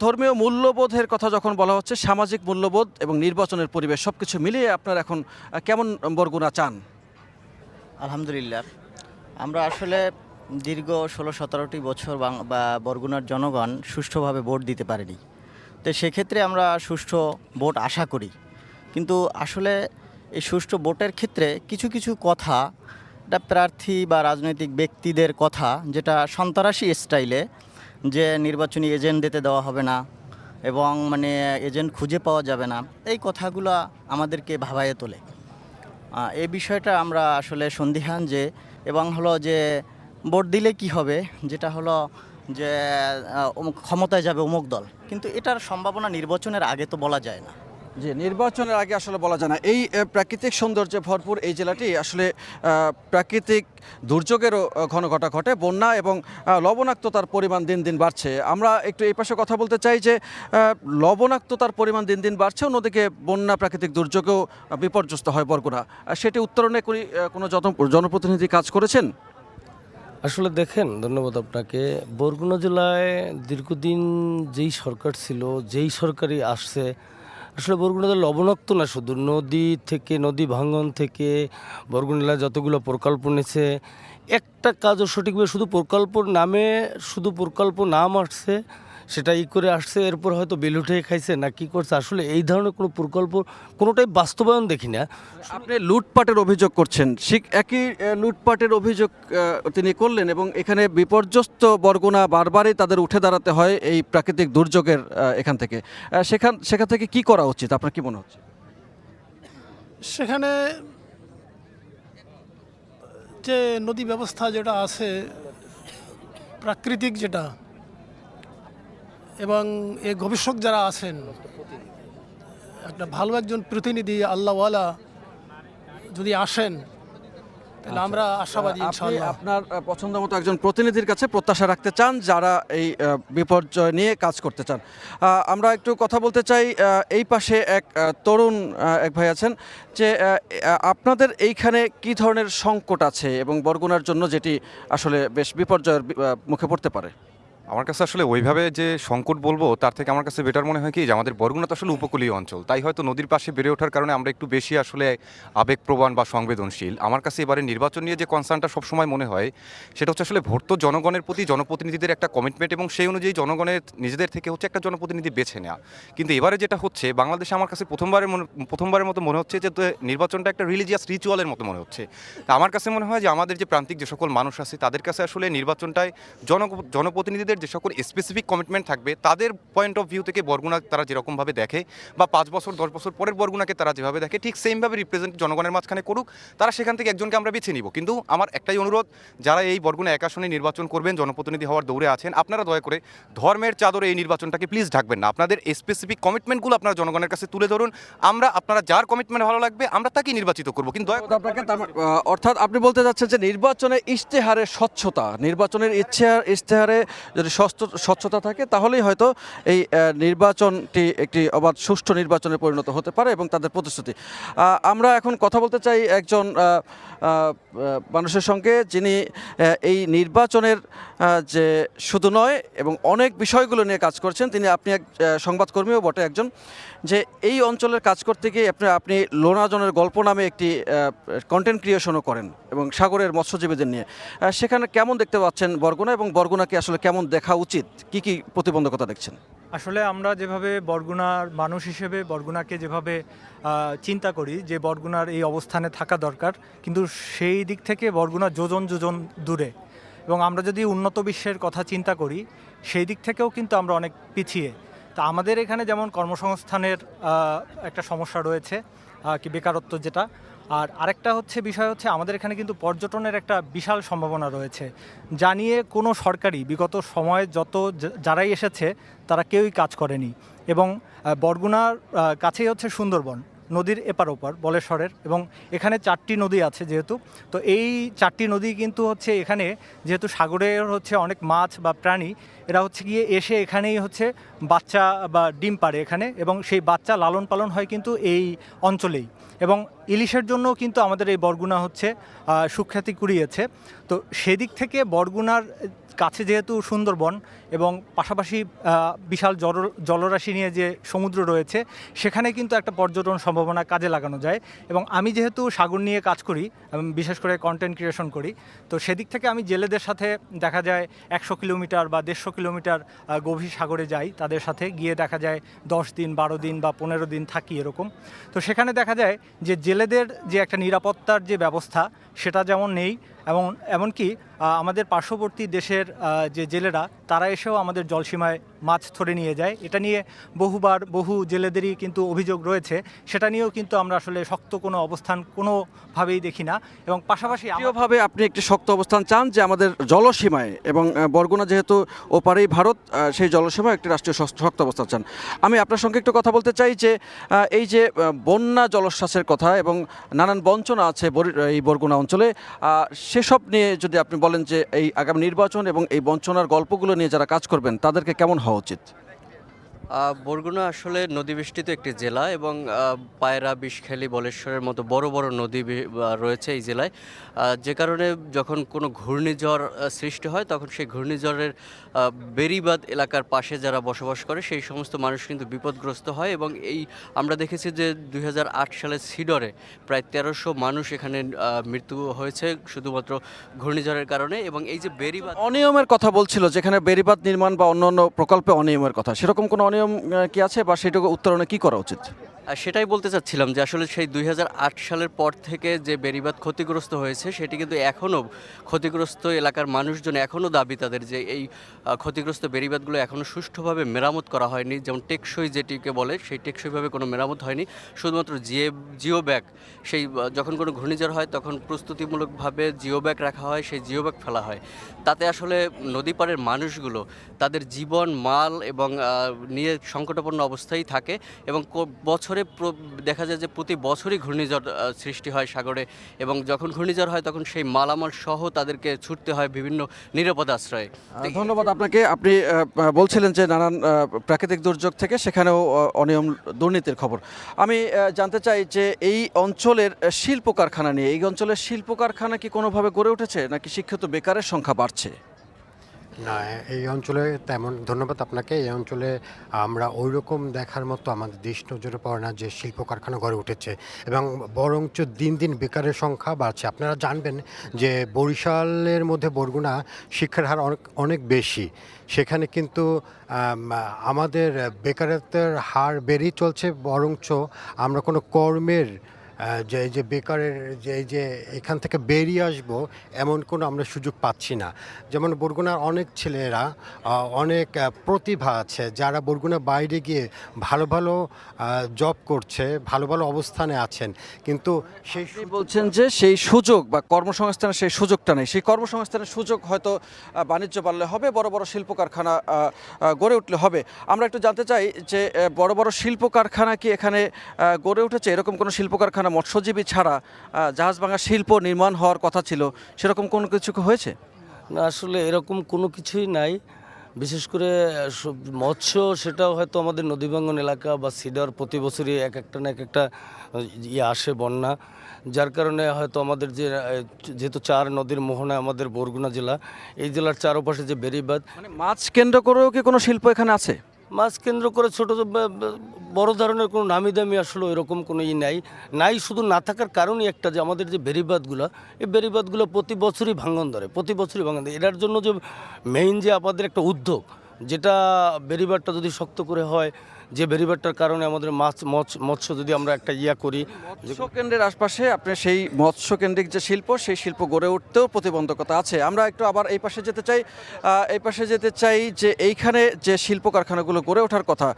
ধর্মীয় মূল্যবোধের কথা যখন বলা হচ্ছে, সামাজিক মূল্যবোধ এবং নির্বাচনের পরিবেশ সব কিছু মিলিয়ে আপনার এখন কেমন বরগুনা চান? আলহামদুলিল্লাহ, আমরা আসলে দীর্ঘ 16-17টি বছর বা বরগুনার জনগণ সুষ্ঠুভাবে ভোট দিতে পারেনি। তো সেক্ষেত্রে আমরা সুষ্ঠু ভোট আশা করি, কিন্তু আসলে এই সুষ্ঠু ভোটের ক্ষেত্রে কিছু কিছু কথা, এটা প্রার্থী বা রাজনৈতিক ব্যক্তিদের কথা, যেটা সন্ত্রাসী স্টাইলে, যে নির্বাচনী এজেন্ট দিতে দেওয়া হবে না এবং এজেন্ট খুঁজে পাওয়া যাবে না, এই কথাগুলো আমাদেরকে ভাবাইয়ে তোলে। এই বিষয়টা আমরা আসলে সন্দিহান যে, এবং হলো যে ভোট দিলে কি হবে, যেটা হলো যে ক্ষমতায় যাবে অমুক দল, কিন্তু এটার সম্ভাবনা নির্বাচনের আগে তো বলা যায় না। যে নির্বাচনের আগে আসলে বলা যায় না। এই প্রাকৃতিক সৌন্দর্যে ভরপুর এই জেলাটি আসলে প্রাকৃতিক দুর্যোগেরও ঘনঘটা ঘটে, বন্যা এবং লবণাক্ততার পরিমাণ দিন দিন বাড়ছে। আমরা একটু এই পাশে কথা বলতে চাই যে লবণাক্ততার পরিমাণ দিন দিন বাড়ছে, অন্যদিকে বন্যা প্রাকৃতিক দুর্যোগেও বিপর্যস্ত হয় বরগুনা। সেটি উত্তরণে কোনো জনপ্রতিনিধি কাজ করেছেন? আসলে দেখেন, ধন্যবাদ আপনাকে। বরগুনা জেলায় দীর্ঘদিন যেই সরকার ছিল, যেই সরকারই আসছে, আসলে বরগুনা জেলা লবণাক্ত না, শুধু নদী ভাঙন থেকে বরগুনা জেলায় যতগুলো প্রকল্প নিয়েছে, একটা কাজও সঠিকভাবে শুধু প্রকল্পর নামে শুধু প্রকল্প নাম আসছে, সেটা করে আসছে, এরপর হয়তো বেল উঠে খাইছে না কি করছে, আসলে এই ধরনের কোনো প্রকল্প কোনোটাই বাস্তবায়ন দেখি না। আপনি লুটপাটের অভিযোগ করছেন, ঠিক একই লুটপাটের অভিযোগ তিনি করলেন এবং এখানে বিপর্যস্ত বরগুনা বারবারই তাদের উঠে দাঁড়াতে হয় এই প্রাকৃতিক দুর্যোগের এখান থেকে। সেখান থেকে কি করা উচিত আপনার কি মনে হচ্ছে? সেখানে যে নদী ব্যবস্থা যেটা আছে প্রাকৃতিক যেটা, এবং এই গবেষক যারা আছেন, একটা ভালো একজন প্রতিনিধি আল্লাহওয়ালা যদি আসেন তাহলে আমরা আশাবাদী ইনশাআল্লাহ। আপনার পছন্দ মতো একজন প্রতিনিধির কাছে প্রত্যাশা রাখতে চান যারা এই বিপর্যয় নিয়ে কাজ করতে চান। আমরা একটু কথা বলতে চাই, এই পাশে এক তরুণ এক ভাই আছেন, যে আপনাদের এইখানে কি ধরনের সংকট আছে এবং বরগুনার জন্য যেটি আসলে বেশ বিপর্যয়ের মুখে পড়তে পারে? আমার কাছে আসলে ওইভাবে যে সংকট বলবো তার থেকে আমার কাছে বেটার মনে হয় কি যে আমাদের বরগুনা তো আসলে উপকূলীয় অঞ্চল, তাই হয়তো নদীর পাশে বেড়ে ওঠার কারণে আমরা একটু বেশি আসলে আবেগপ্রবণ বা সংবেদনশীল। আমার কাছে এবারে নির্বাচন নিয়ে যে কনসার্নটা সবসময় মনে হয় সেটা হচ্ছে আসলে ভোট তো জনগণের প্রতি জনপ্রতিনিধিদের একটা কমিটমেন্ট, এবং সেই অনুযায়ী জনগণের নিজেদের থেকে হচ্ছে একটা জনপ্রতিনিধি বেছে নেওয়া। কিন্তু এবারে যেটা হচ্ছে বাংলাদেশে আমার কাছে প্রথমবারের মতো মনে হচ্ছে যে নির্বাচনটা একটা রিলিজিয়াস রিচুয়ালের মতো মনে হচ্ছে। তা আমার কাছে মনে হয় যে আমাদের যে প্রান্তিক যে সকল মানুষ আছে তাদের কাছে আসলে নির্বাচনটায় জনপ্রতিনিধিদের যে সকল স্পেসিফিক কমিটমেন্ট থাকবে তাদের পয়েন্ট অফ ভিউ থেকে বরগুনা তারা যেরকমভাবে দেখে, বা 5 বছর 10 বছর পরের বরগুনাকে তারা যেভাবে দেখে ঠিক সেমভাবে রিপ্রেজেন্ট জনগণের মাঝখানে করুক, তারা সেখান থেকে একজনকে আমরা বেছে নিব। কিন্তু আমার একটাই অনুরোধ, যারা এই বরগুনা এক আসনে নির্বাচন করবেন, জনপ্রতিনিধি হওয়ার দৌড়ে আছেন, আপনারা দয়া করে ধর্মের চাদরে এই নির্বাচনটাকে প্লিজ ঢাকবেন না। আপনাদের স্পেসিফিক কমিটমেন্টগুলো আপনারা জনগণের কাছে তুলে ধরুন। আপনারা যার কমিটমেন্ট ভালো লাগবে আমরা তাকেই নির্বাচিত করব। কিন্তু অর্থাৎ আপনি বলতে চাচ্ছেন যে নির্বাচনে ইশতেহারের স্বচ্ছতা, নির্বাচনের ইশতেহারে যদি স্বচ্ছতা থাকে তাহলেই হয়তো এই নির্বাচনটি একটি অবাধ সুষ্ঠু নির্বাচনে পরিণত হতে পারে এবং তাদের প্রতিশ্রুতি। আমরা এখন কথা বলতে চাই একজন মানুষের সঙ্গে যিনি এই নির্বাচনের যে শুধু নয় এবং অনেক বিষয়গুলো নিয়ে কাজ করছেন। আপনি এক সংবাদকর্মীও বটে একজন, যে এই অঞ্চলের কাজ করতে গিয়ে আপনি লোনাজনের গল্প নামে একটি কন্টেন্ট ক্রিয়েশনও করেন এবং সাগরের মৎস্যজীবীদের নিয়ে। সেখানে কেমন দেখতে পাচ্ছেন বরগুনা, এবং বরগুনাকে আসলে কেমন দেখা উচিত, কি কি প্রতিবন্ধকতা দেখছেন? আসলে আমরা যেভাবে বরগুনার মানুষ হিসেবে বরগুনাকে যেভাবে চিন্তা করি যে বরগুনার এই অবস্থানে থাকা দরকার, কিন্তু সেই দিক থেকে বরগুনা যোজন যোজন দূরে, এবং আমরা যদি উন্নত বিশ্বের কথা চিন্তা করি সেই দিক থেকেও কিন্তু আমরা অনেক পিছিয়ে। তা আমাদের এখানে যেমন কর্মসংস্থানের একটা সমস্যা রয়েছে, কি বেকারত্ব যেটা, আর আরেকটা বিষয় হচ্ছে আমাদের এখানে কিন্তু পর্যটনের একটা বিশাল সম্ভাবনা রয়েছে, যা নিয়ে কোনো সরকারি বিগত সময়ে যারাই এসেছে তারা কেউই কাজ করেনি। এবং বরগুনার কাছেই হচ্ছে সুন্দরবন, নদীর এপার ওপার বলেশ্বরের, এবং এখানে 4টি নদী আছে যেহেতু, তো এই 4টি নদী কিন্তু এখানে যেহেতু সাগরের অনেক মাছ বা প্রাণী, এরা গিয়ে এসে এখানেই বাচ্চা বা ডিম পাড়ে এখানে, এবং সেই বাচ্চা লালন পালন হয় কিন্তু এই অঞ্চলেই। এবং ইলিশের জন্য কিন্তু আমাদের এই বরগুনা সুখ্যাতি কুড়িয়েছে। তো সেদিক থেকে বরগুনার কাছে যেহেতু সুন্দরবন এবং পাশাপাশি বিশাল জলরাশি নিয়ে যে সমুদ্র রয়েছে, সেখানে কিন্তু একটা পর্যটন সম্ভাবনা কাজে লাগানো যায়। এবং আমি যেহেতু সাগর নিয়ে কাজ করি, বিশেষ করে কন্টেন্ট ক্রিয়েশন করি, তো সেদিক থেকে আমি জেলেদের সাথে দেখা যায় 100 কিলোমিটার বা 150 কিলোমিটার গভীর সাগরে যাই, তাদের সাথে গিয়ে দেখা যায় 10 দিন 12 দিন বা 15 দিন থাকি এরকম। তো সেখানে দেখা যায় যে জেলেদের যে একটা নিরাপত্তার যে ব্যবস্থা সেটা যেমন নেই, এমনকি আমাদের পার্শ্ববর্তী দেশের যে জেলেরা তারা এসেও আমাদের জলসীমায় মাছ ধরে নিয়ে যায়। এটা নিয়ে বহু জেলেদেরই কিন্তু অভিযোগ রয়েছে, সেটা নিয়েও কিন্তু আমরা আসলে শক্ত কোনো অবস্থান কোনোভাবেই দেখি না। এবং পাশাপাশি ভাবে আপনি একটি শক্ত অবস্থান চান যে আমাদের জলসীমায়, এবং বরগুনা যেহেতু ওপারেই ভারত, সেই জলসীমায় একটি রাষ্ট্রীয় শক্ত অবস্থান চান। আমি আপনার সঙ্গে একটু কথা বলতে চাই যে এই যে বন্যা জলোচ্ছ্বাসের কথা এবং নানান বঞ্চনা আছে এই বরগুনা অঞ্চলে, সেসব নিয়ে যদি আপনি বলেন যে এই আগামী নির্বাচন এবং এই বঞ্চনার গল্পগুলো নিয়ে যারা কাজ করবেন তাদেরকে কেমন হওয়া উচিত? বরগুনা আসলে নদীবেষ্টিত একটি জেলা এবং পায়রা, বিষখালী, বলেশ্বরের মতো বড় বড় নদী রয়েছে এই জেলায়, যে কারণে যখন কোনো ঘূর্ণিঝড় সৃষ্টি হয় তখন সেই ঘূর্ণিঝড়ের বেড়িবাঁধ এলাকার পাশে যারা বসবাস করে সেই সমস্ত মানুষ কিন্তু বিপদগ্রস্ত হয় এবং এই আমরা দেখেছি যে 2008 সালে সিডরে প্রায় 1300 মানুষ এখানে মৃত্যু হয়েছে শুধুমাত্র ঘূর্ণিঝড়ের কারণে। এবং এই যে বেড়িবাঁধ অনিয়মের কথা বলছিল, যেখানে বেড়িবাঁধ নির্মাণ বা অন্যান্য প্রকল্পে অনিয়মের কথা, সেরকম কোনো অনিয়ম কি আছে বা সেটুকু উত্তরণে কি করা উচিত? আর সেটাই বলতে চাচ্ছিলাম যে আসলে সেই 2008 সালের পর থেকে যে বেড়িবাঁধ ক্ষতিগ্রস্ত হয়েছে সেটি কিন্তু এখনও ক্ষতিগ্রস্ত এলাকার মানুষজন এখনও দাবি তাদের যে এই ক্ষতিগ্রস্ত বেড়িবাঁধগুলো এখনও সুষ্ঠুভাবে মেরামত করা হয়নি, যেমন টেকসই যেটিকে বলে সেই টেকসইভাবে কোনো মেরামত হয়নি। শুধুমাত্র জিও ব্যাগ, সেই যখন কোনো ঘূর্ণিঝড় হয় তখন প্রস্তুতিমূলকভাবে জিও ব্যাগ রাখা হয়, সেই জিও ব্যাগ ফেলা হয়। তাতে আসলে নদী পাড়ের মানুষগুলো তাদের জীবন, মাল এবং নিয়ে সংকটাপন্ন অবস্থায় থাকে এবং বছরে দেখা যায় যে প্রতি বছরই ঘূর্ণিঝড় সৃষ্টি হয় সাগরে এবং যখন ঘূর্ণিঝড় হয় তখন সেই মালামাল সহ তাদেরকে ছুটতে হয় বিভিন্ন নিরাপদ আশ্রয়ে। ধন্যবাদ আপনাকে। আপনি বলছিলেন যে নানান প্রাকৃতিক দুর্যোগ থেকে সেখানেও অনিয়ম, দুর্নীতির খবর। আমি জানতে চাই যে এই অঞ্চলের শিল্প কারখানা নিয়ে, এই অঞ্চলের শিল্প কারখানা কি কোনোভাবে গড়ে উঠেছে নাকি শিক্ষিত বেকারের সংখ্যা বাড়ছে? না, এই অঞ্চলে তেমন, ধন্যবাদ আপনাকে। এই অঞ্চলে আমরা ওই রকম দেখার মতো আমাদের দেশ নজরে পড়ে না যে শিল্প কারখানা গড়ে উঠেছে এবং বরঞ্চ দিন দিন বেকারের সংখ্যা বাড়ছে। আপনারা জানবেন যে বরিশালের মধ্যে বরগুনা শিক্ষার হার অনেক বেশি, সেখানে কিন্তু আমাদের বেকারত্বের হার বেড়েই চলছে, বরঞ্চ আমরা কোনো কর্মের যে বেকারের যে এখান থেকে বেরিয়ে আসব এমন কোনো আমরা সুযোগ পাচ্ছি না। যেমন বরগুনার অনেক ছেলেরা অনেক প্রতিভা আছে যারা বরগুনার বাইরে গিয়ে ভালো ভালো জব করছে, ভালো ভালো অবস্থানে আছেন, কিন্তু সেই বলছেন যে সেই সুযোগ বা কর্মসংস্থানের সেই সুযোগটা নেই। সেই কর্মসংস্থানের সুযোগ হয়তো বাণিজ্য বাড়লে হবে, বড় বড় শিল্প কারখানা গড়ে উঠলে হবে। আমরা একটু জানতে চাই যে বড় বড় শিল্প কারখানা কি এখানে গড়ে উঠেছে? এরকম কোনো শিল্প কারখানা মৎস্যজীবী ছাড়া জাহাজ ভাঙা শিল্প নির্মাণ হওয়ার কথা ছিল, সেরকম কোনো কিছু হয়েছে? না, আসলে এরকম কোনো কিছুই নাই। বিশেষ করে মৎস্য, সেটাও হয়তো আমাদের নদীভাঙ্গন এলাকা বা সিডার প্রতি বছরই এক একটা না এক একটা আসে বন্যা, যার কারণে হয়তো আমাদের যেহেতু 4 নদীর মোহনায় আমাদের বরগুনা জেলা, এই জেলার চারপাশে যে বেড়িবাঁধ, মানে মাছ কেন্দ্র করেও কি কোনো শিল্প এখানে আছে? মাছ কেন্দ্র করে ছোট বড় ধরনের কোনো নামি দামি আসলে এরকম কোনো নাই। শুধু না থাকার কারণই একটা, যে আমাদের যে বেড়িবাঁধগুলো, এই বেড়িবাঁধগুলো প্রতি বছরই ভাঙন ধরে। এটার জন্য যে মেইন যে আমাদের একটা উদ্যোগ, যেটা বেড়িবাঁধটা যদি শক্ত করে হয়, যে বেড়িবাঁধটার কারণে আমাদের মৎস্য যদি আমরা একটা করি, মৎস্য কেন্দ্রের আশপাশে আপনার সেই মৎস্য কেন্দ্রিক যে শিল্প, সেই শিল্প গড়ে উঠতেও প্রতিবন্ধকতা আছে। আমরা একটু আবার এই পাশে যেতে চাই যে এইখানে যে শিল্প কারখানাগুলো গড়ে ওঠার কথা,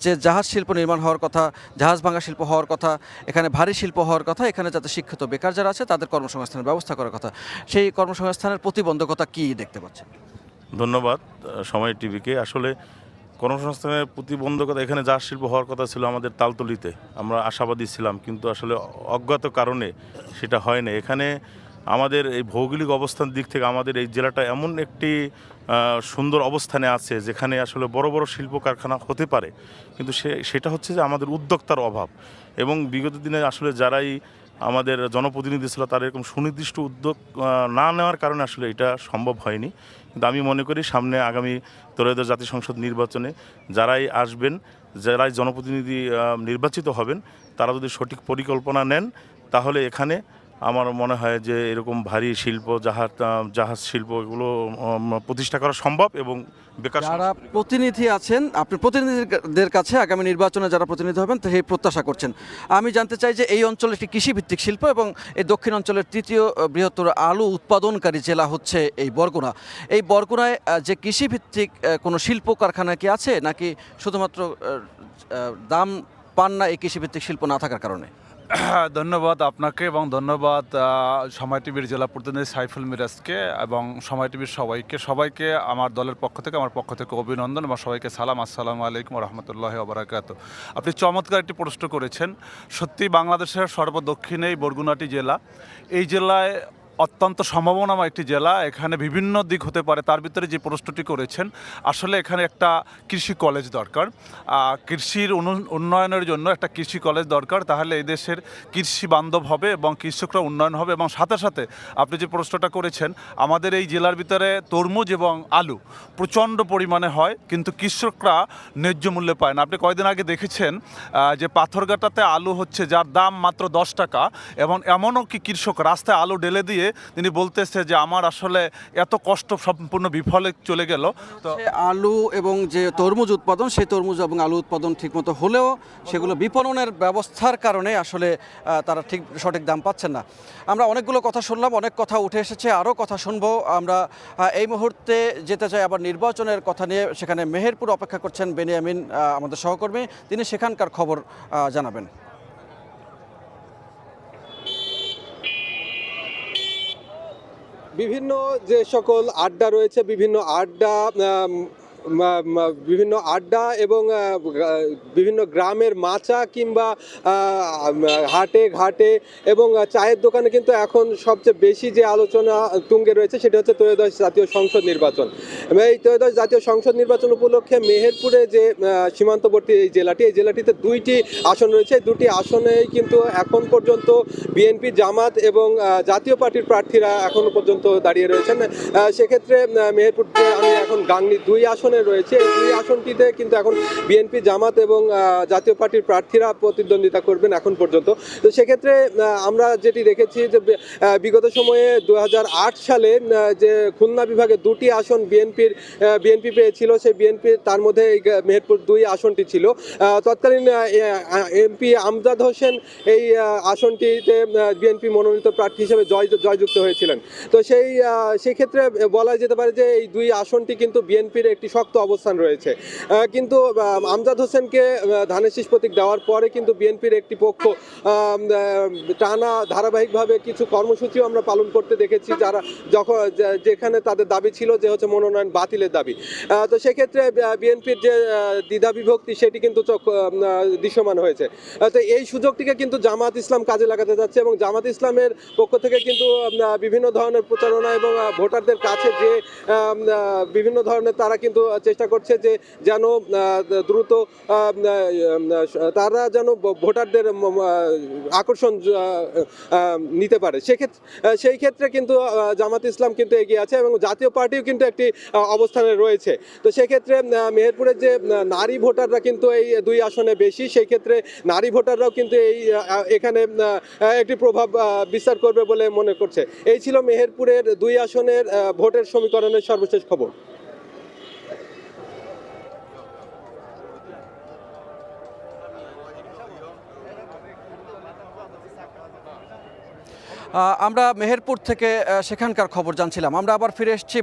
যে জাহাজ শিল্প নির্মাণ হওয়ার কথা, জাহাজ ভাঙা শিল্প হওয়ার কথা, এখানে ভারী শিল্প হওয়ার কথা, এখানে যাতে শিক্ষিত বেকার যারা আছে তাদের কর্মসংস্থানের ব্যবস্থা করার কথা, সেই কর্মসংস্থানের প্রতিবন্ধকতা কি দেখতে পাচ্ছেন? ধন্যবাদ সময় টিভিকে। আসলে কর্মসংস্থানের প্রতিবন্ধকতা, এখানে জাহাজ শিল্প হওয়ার কথা ছিল আমাদের তালতলিতে, আমরা আশাবাদী ছিলাম, কিন্তু আসলে অজ্ঞাত কারণে সেটা হয় না। এখানে আমাদের এই ভৌগোলিক অবস্থান দিক থেকে আমাদের এই জেলাটা এমন একটি সুন্দর অবস্থানে আছে যেখানে আসলে বড় বড় শিল্প কারখানা হতে পারে, কিন্তু সেটা হচ্ছে যে আমাদের উদ্যোক্তার অভাব। এবং বিগত দিনে আসলে যারাই আমাদের জনপ্রতিনিধি ছিল তারা এরকম সুনির্দিষ্ট উদ্যোগ না নেওয়ার কারণে আসলে এটা সম্ভব হয়নি। কিন্তু আমি মনে করি সামনে আগামী ত্রয়োদশ জাতীয় সংসদ নির্বাচনে যারাই আসবেন, যারাই জনপ্রতিনিধি নির্বাচিত হবেন, তারা যদি সঠিক পরিকল্পনা নেন তাহলে এখানে আমার মনে হয় যে এরকম ভারী শিল্প, জাহাজ শিল্প, এগুলো প্রতিষ্ঠা করা সম্ভব। এবং বেকার যারা প্রতিনিধি আছেন, আপনি প্রতিনিধিদের কাছে আগামী নির্বাচনে যারা প্রতিনিধি হবেন সেই প্রত্যাশা করছেন। আমি জানতে চাই যে এই অঞ্চলে একটি কৃষিভিত্তিক শিল্প এবং এই দক্ষিণ অঞ্চলের 3য় বৃহত্তর আলু উৎপাদনকারী জেলা হচ্ছে এই বরগুনা। এই বরগুনায় যে কৃষিভিত্তিক কোনো শিল্প কারখানা কি আছে, নাকি শুধুমাত্র দাম পান না এই কৃষিভিত্তিক শিল্প না থাকার কারণে? ধন্যবাদ আপনাকে এবং ধন্যবাদ সময় টিভির জেলা প্রতিনিধি সাইফুল মিরাজকে এবং সময় টিভির সবাইকে আমার দলের পক্ষ থেকে, আমার পক্ষ থেকে অভিনন্দন এবং সবাইকে সালাম। আসসালামু আলাইকুম রহমতুল্লাহি ওয়া বারাকাতুহু। আপনি চমৎকার একটি প্রশ্ন করেছেন। সত্যি বাংলাদেশের সর্বদক্ষিণে বরগুনাটি জেলা, এই জেলায় অত্যন্ত সম্ভাবনাময় একটি জেলা। এখানে বিভিন্ন দিক হতে পারে, তার ভিতরে যে প্রশ্নটি করেছেন, আসলে এখানে একটা কৃষি কলেজ দরকার। কৃষির উন্নয়নের জন্য একটা কৃষি কলেজ দরকার, তাহলে এই দেশের কৃষি বান্ধব হবে এবং কৃষকরা উন্নয়ন হবে। এবং সাথে সাথে আপনি যে প্রশ্নটা করেছেন, আমাদের এই জেলার ভিতরে তরমুজ এবং আলু প্রচণ্ড পরিমাণে হয়, কিন্তু কৃষকরা ন্যায্য মূল্যে পায় না। আপনি কয়েকদিন আগে দেখেছেন যে পাথরঘাটাতে আলু হচ্ছে যার দাম মাত্র 10 টাকা, এবং এমনও কি কৃষক রাস্তায় আলু ঢেলে দিয়ে তিনি বলতেছে যে আমার আসলে এত কষ্ট সম্পূর্ণ বিফলে চলে গেল। তো আলু এবং যে তরমুজ উৎপাদন, সেই তরমুজ এবং আলু উৎপাদন ঠিকমতো হলেও সেগুলো বিপণনের ব্যবস্থার কারণে আসলে তারা ঠিক সঠিক দাম পাচ্ছেন না। আমরা অনেকগুলো কথা শুনলাম, অনেক কথা উঠে এসেছে, আরও কথা শুনবো আমরা। এই মুহূর্তে যেতে চাই আবার নির্বাচনের কথা নিয়ে। সেখানে মেহেরপুর অপেক্ষা করছেন বেনিয়ামিন, আমাদের সহকর্মী, তিনি সেখানকার খবর জানাবেন। বিভিন্ন যে সকল আড্ডা রয়েছে, বিভিন্ন আড্ডা এবং বিভিন্ন গ্রামের মাচা কিংবা হাটে ঘাটে এবং চায়ের দোকানে কিন্তু এখন সবচেয়ে বেশি যে আলোচনা তুঙ্গে রয়েছে সেটা হচ্ছে ত্রয়োদশ জাতীয় সংসদ নির্বাচন। এই ত্রয়োদশ জাতীয় সংসদ নির্বাচন উপলক্ষে মেহেরপুরে যে সীমান্তবর্তী এই জেলাটিতে 2টি আসন রয়েছে। 2টি আসনেই কিন্তু এখন পর্যন্ত বিএনপি, জামাত এবং জাতীয় পার্টির প্রার্থীরা এখনো পর্যন্ত দাঁড়িয়ে রয়েছেন। সেক্ষেত্রে মেহেরপুর আমি এখন গাংনী 2 আসন রয়েছে, এই 2 আসনটিতে কিন্তু এখন বিএনপি, জামাত এবং জাতীয় পার্টির প্রার্থীরা প্রতিদ্বন্দ্বিতা করবেন এখন পর্যন্ত। তো সেক্ষেত্রে আমরা যেটি দেখেছি যে বিগত সময়ে 2008 সালে যে খুলনা বিভাগে 2টি আসন বিএনপি পেয়েছিল, সেই বিএনপি তার মধ্যে এই মেহেরপুর 2 আসনটি ছিল। তৎকালীন এমপি আমজাদ হোসেন এই আসনটিতে বিএনপি মনোনীত প্রার্থী হিসেবে জয়যুক্ত হয়েছিলেন। তো সেই ক্ষেত্রে বলা যেতে পারে যে এই 2 আসনটি কিন্তু বিএনপির একটি শক্ত অবস্থান রয়েছে। কিন্তু আমজাদ হোসেনকে ধানের শীষ প্রতীক দেওয়ার পরে কিন্তু বিএনপির একটি পক্ষ টানা ধারাবাহিকভাবে কিছু কর্মসূচিও আমরা পালন করতে দেখেছি, যেখানে তাদের দাবি ছিল যে হচ্ছে মনোনয়ন বাতিলের দাবি। তো সেক্ষেত্রে বিএনপির যে দ্বিধা বিভক্তি সেটি কিন্তু দৃশ্যমান হয়েছে। তো এই সুযোগটিকে কিন্তু জামাত ইসলাম কাজে লাগাতে যাচ্ছে এবং জামাত ইসলামের পক্ষ থেকে কিন্তু বিভিন্ন ধরনের প্রচারণা এবং ভোটারদের কাছে যে বিভিন্ন ধরনের তারা কিন্তু চেষ্টা করছে যে যেন দ্রুত তারা যেন ভোটারদের আকর্ষণ নিতে পারে। সেই ক্ষেত্রে কিন্তু জামাত ইসলাম কিন্তু এগিয়ে আছে এবং জাতীয় পার্টিও কিন্তু একটি অবস্থানে রয়েছে। তো সেক্ষেত্রে মেহেরপুরের যে নারী ভোটাররা কিন্তু এই 2 আসনে বেশি, সেই ক্ষেত্রে নারী ভোটাররাও কিন্তু এখানে একটি প্রভাব বিস্তার করবে বলে মনে করছে। এই ছিল মেহেরপুরের 2 আসনের ভোটের সমীকরণের সর্বশেষ খবর। আমরা মেহেরপুর থেকে সেখানকার খবর জানছিলাম। আমরা আবার ফিরে এসেছি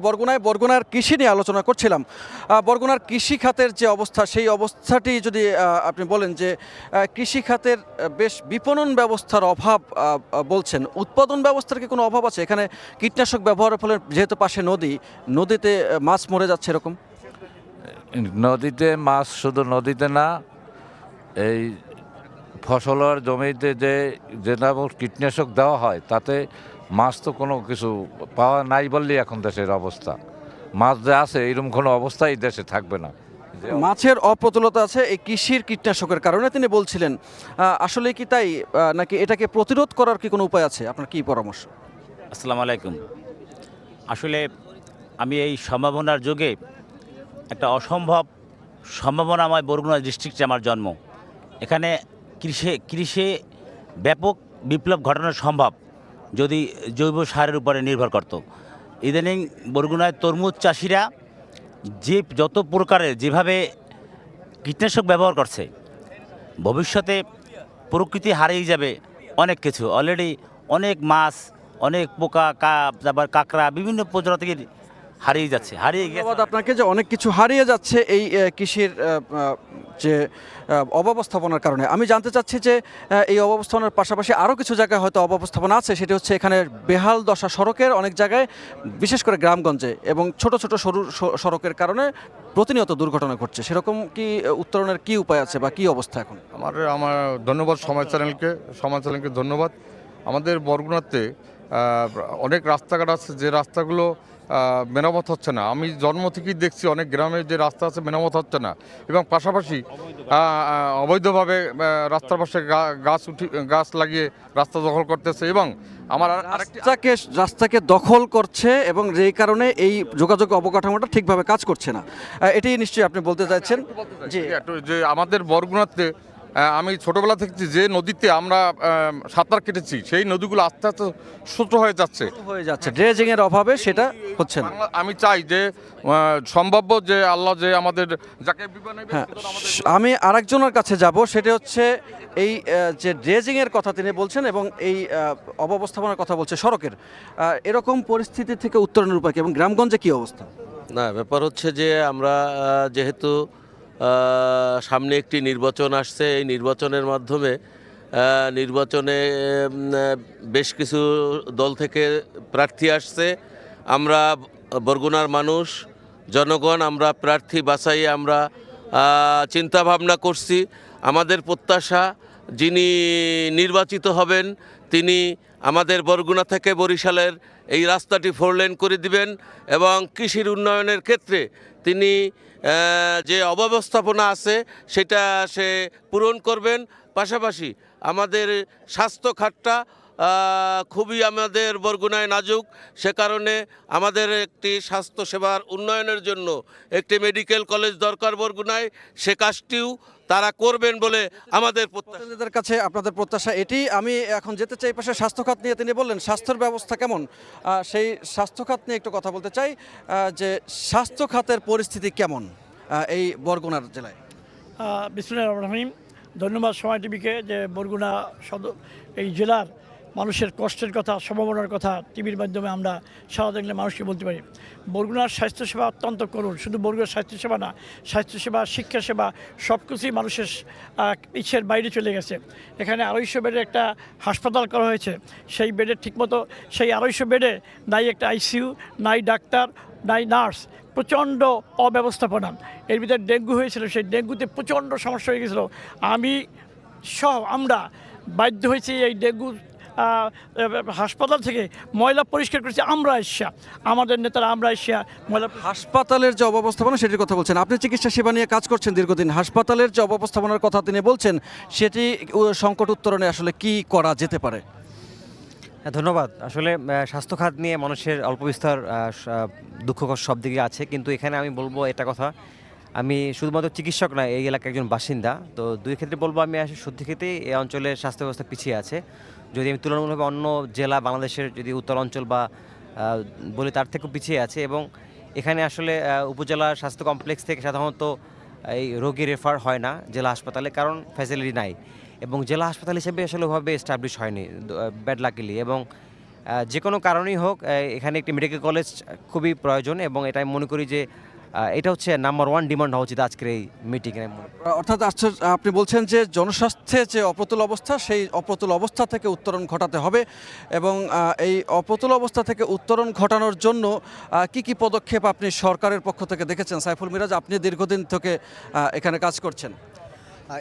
বরগুনার কৃষি নিয়ে আলোচনা করছিলাম। বরগুনার কৃষি খাতের যে অবস্থা, সেই অবস্থাটি যদি আপনি বলেন যে কৃষি খাতের বেশ বিপণন ব্যবস্থার অভাব বলছেন, উৎপাদন ব্যবস্থার কি কোনো অভাব আছে? এখানে কীটনাশক ব্যবহারের ফলে যেহেতু পাশে নদীতে মাছ মরে যাচ্ছে, এরকম নদীতে মাছ শুধু নদীতে না, এই ফসলের জমিতে যে কীটনাশক দেওয়া হয় তাতে মাছ তো কোনো কিছু পাওয়া নাই বললেই এখন দেশের অবস্থা। মাছ যে আছে এরকম কোনো অবস্থাই দেশে থাকবে না। মাছের অপ্রতুলতা আছে এই কৃষির কীটনাশকের কারণে তিনি বলছিলেন। আসলে কি তাই, নাকি এটাকে প্রতিরোধ করার কি কোনো উপায় আছে? আপনার কি পরামর্শ? আসসালামু আলাইকুম। আসলে আমি এই সম্ভাবনার যুগে একটা অসম্ভব সম্ভাবনাময় বরগুনা ডিস্ট্রিক্টে আমার জন্ম। এখানে কৃষি ব্যাপক বিপ্লব ঘটানো সম্ভব যদি জৈব সারের উপরে নির্ভর করত। ইদানিং বরগুনায় তরমুজ চাষিরা যত প্রকারের যেভাবে কীটনাশক ব্যবহার করছে, ভবিষ্যতে প্রকৃতি হারিয়ে যাবে অনেক কিছু। অলরেডি অনেক মাছ, অনেক পোকা, তারপর কাঁকড়া, বিভিন্ন প্রজাতির হারিয়ে গেছে। আপনাকে যে অনেক কিছু হারিয়ে যাচ্ছে এই কৃষির যে অব্যবস্থাপনার কারণে। আমি জানতে চাচ্ছি যে এই অব্যবস্থাপনার পাশাপাশি আরও কিছু জায়গায় হয়তো অব্যবস্থাপনা আছে, সেটি হচ্ছে এখানে বেহাল দশা সড়কের অনেক জায়গায়, বিশেষ করে গ্রামগঞ্জে এবং ছোট সরু সড়কের কারণে প্রতিনিয়ত দুর্ঘটনা ঘটছে। সেরকম কি উত্তরণের কি উপায় আছে বা কি অবস্থা এখন? আমার ধন্যবাদ সমাজ চ্যানেলকে ধন্যবাদ। আমাদের বরগুনাতে অনেক রাস্তাঘাট আছে যে রাস্তাগুলো মেরামত হচ্ছে না। আমি জন্ম থেকেই দেখছি অনেক গ্রামে যে রাস্তা আছে মেরামত হচ্ছে না, এবং পাশাপাশি অবৈধভাবে রাস্তার পাশে গাছ লাগিয়ে রাস্তা দখল করতেছে, এবং আমার রাস্তাকে দখল করছে, এবং যেই কারণে এই যোগাযোগ অবকাঠামোটা ঠিকভাবে কাজ করছে না। এটাই নিশ্চয়ই আপনি বলতে চাইছেন যে আমাদের বরগুনাতে আমি ছোটবেলা থেকে যে নদীতে আমরা সাঁতার কেটেছি সেই নদীগুলো আস্তে আস্তে ছোট হয়ে যাচ্ছে, ড্রেজিং এর অভাবে সেটা হচ্ছে না। আমি চাই যে সম্ভাব্য যে আল্লাহ যে আমাদের যাকে আমি আরেকজনের কাছে যাব, সেটা হচ্ছে এই যে ড্রেজিং এর কথা তিনি বলছেন এবং এই অব্যবস্থাপনার কথা বলছে সড়কের, এরকম পরিস্থিতি থেকে উত্তরণের উপায় কি এবং গ্রামগঞ্জে কি অবস্থা? না, ব্যাপার হচ্ছে যে আমরা যেহেতু সামনে একটি নির্বাচন আসছে, এই নির্বাচনের মাধ্যমে নির্বাচনে বেশ কিছু দল থেকে প্রার্থী আসছে। আমরা বরগুনার মানুষ জনগণ আমরা প্রার্থী বাছাই আমরা চিন্তা ভাবনা করছি। আমাদের প্রত্যাশা যিনি নির্বাচিত হবেন তিনি আমাদের বরগুনা থেকে বরিশালের এই রাস্তাটি 4 লেন করে দিবেন, এবং কৃষির উন্নয়নের ক্ষেত্রে তিনি যে অব্যবস্থাপনা আছে সেটা সে পূরণ করবেন। পাশাপাশি আমাদের স্বাস্থ্য খাতটা খুবই আমাদের বরগুনায় নাজুক, সে কারণে আমাদের একটি স্বাস্থ্যসেবার উন্নয়নের জন্য একটি মেডিকেল কলেজ দরকার বরগুনায়, সে কাজটিও তারা করবেন বলে আমাদের প্রত্যাশাদের কাছে আপনাদের প্রত্যাশা এটি। আমি এখন যেতে চাই পাশে স্বাস্থ্য খাত নিয়ে। তিনি বললেন স্বাস্থ্যের ব্যবস্থা কেমন, সেই স্বাস্থ্য খাত নিয়ে একটু কথা বলতে চাই যে স্বাস্থ্য খাতের পরিস্থিতি কেমন এই বরগুনার জেলায়। বিসমিল্লাহির রহমানির রহিম। ধন্যবাদ সময় টিভিকে যে বরগুনা সদর এই জেলার মানুষের কষ্টের কথা, সম্ভাবনার কথা টিভির মাধ্যমে আমরা সারা দেখলে মানুষকে বলতে পারি। বরগুনার স্বাস্থ্যসেবা অত্যন্ত করুণ। শুধু বরগুনার স্বাস্থ্যসেবা না, স্বাস্থ্যসেবা, শিক্ষাসেবা সব কিছুই মানুষের ইচ্ছের বাইরে চলে গেছে। এখানে 250 বেডের একটা হাসপাতাল করা হয়েছে, সেই বেডের ঠিকমতো সেই 250 বেডে নাই একটা আইসিইউ, নাই ডাক্তার, নাই নার্স, প্রচণ্ড অব্যবস্থাপনা। এর ভিতরে ডেঙ্গু হয়েছিল, সেই ডেঙ্গুতে প্রচণ্ড সমস্যা হয়ে গেছিলো। আমরা বাধ্য হয়েছি এই ডেঙ্গু হাসপাতাল থেকে ময়লা পরিষ্কার করেছি আমরা এসা, আমাদের নেতারা আমরা এসা ময়লা। হাসপাতালের যে অব্যবস্থাপনা সেটির কথা বলছেন আপনি, চিকিৎসা সেবা নিয়ে কাজ করছেন দীর্ঘদিন। হাসপাতালের যে অব্যবস্থাপনার কথা তিনি বলছেন সেটি সংকট উত্তরণে আসলে কি করা যেতে পারে? ধন্যবাদ। আসলে স্বাস্থ্য খাত নিয়ে মানুষের অল্প বিস্তর দুঃখ কষ্ট সব দিকে আছে, কিন্তু এখানে আমি বলবো এটা কথা, আমি শুধুমাত্র চিকিৎসক না, এই এলাকার একজন বাসিন্দা। তো দুই ক্ষেত্রে বলবো আমি আসলে সত্যি ক্ষেত্রেই এই অঞ্চলের স্বাস্থ্য ব্যবস্থা পিছিয়ে আছে। যদি আমি তুলনামূলকভাবে অন্য জেলা বাংলাদেশের যদি উত্তর অঞ্চল বা বলি তার থেকেও পিছিয়ে আছে, এবং এখানে আসলে উপজেলা স্বাস্থ্য কমপ্লেক্স থেকে সাধারণত এই রোগী রেফার হয় না জেলা হাসপাতালে, কারণ ফ্যাসিলিটি নাই, এবং জেলা হাসপাতাল হিসেবে আসলে ওভাবে এস্টাবলিশ হয়নি ব্যাড লাকিলি। এবং যে কোনো কারণেই হোক এখানে একটি মেডিকেল কলেজ খুবই প্রয়োজন, এবং এটা আমি মনে করি যে এটা হচ্ছে নাম্বার 1 ডিমান্ড হওয়া উচিত আজকের এই মিটিংয়ে। অর্থাৎ আপনি বলছেন যে জনস্বাস্থ্যে যে অপ্রতুল অবস্থা, সেই অপ্রতুল অবস্থা থেকে উত্তরণ ঘটাতে হবে, এবং এই অপ্রতুল অবস্থা থেকে উত্তরণ ঘটানোর জন্য কি কি পদক্ষেপ আপনি সরকারের পক্ষ থেকে দেখেছেন? সাইফুল মিরাজ, আপনি দীর্ঘদিন থেকে এখানে কাজ করছেন।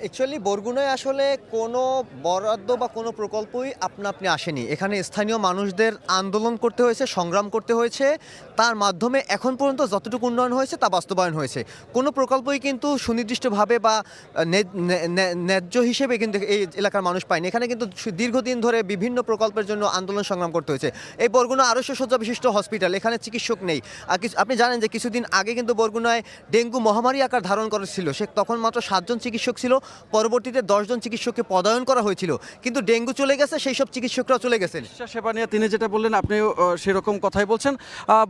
অ্যাকচুয়ালি বরগুনায় আসলে কোনো বরাদ্দ বা কোনো প্রকল্পই আপনি আসেনি। এখানে স্থানীয় মানুষদের আন্দোলন করতে হয়েছে, সংগ্রাম করতে হয়েছে, তার মাধ্যমে এখন পর্যন্ত যতটুকু উন্নয়ন হয়েছে তা বাস্তবায়ন হয়েছে। কোনো প্রকল্পই কিন্তু সুনির্দিষ্টভাবে বা ন্যায্য হিসেবে কিন্তু এই এলাকার মানুষ পায়নি। এখানে কিন্তু দীর্ঘদিন ধরে বিভিন্ন প্রকল্পের জন্য আন্দোলন সংগ্রাম করতে হয়েছে। এই বরগুনা 250 শয্যা বিশিষ্ট হসপিটাল, এখানে চিকিৎসক নেই। আপনি জানেন যে কিছুদিন আগে কিন্তু বরগুনায় ডেঙ্গু মহামারী আকার ধারণ করেছিল, সে তখন মাত্র 7 জন চিকিৎসক ছিল, পরবর্তীতে 10 জন চিকিৎসককে পদায়ন করা হয়েছিল, কিন্তু ডেঙ্গু চলে গেছে, সেই সব চিকিৎসকরা চলে গেছেন। সেবা নিয়ে তিনি যেটা বললেন আপনিও সেরকম কথাই বলছেন।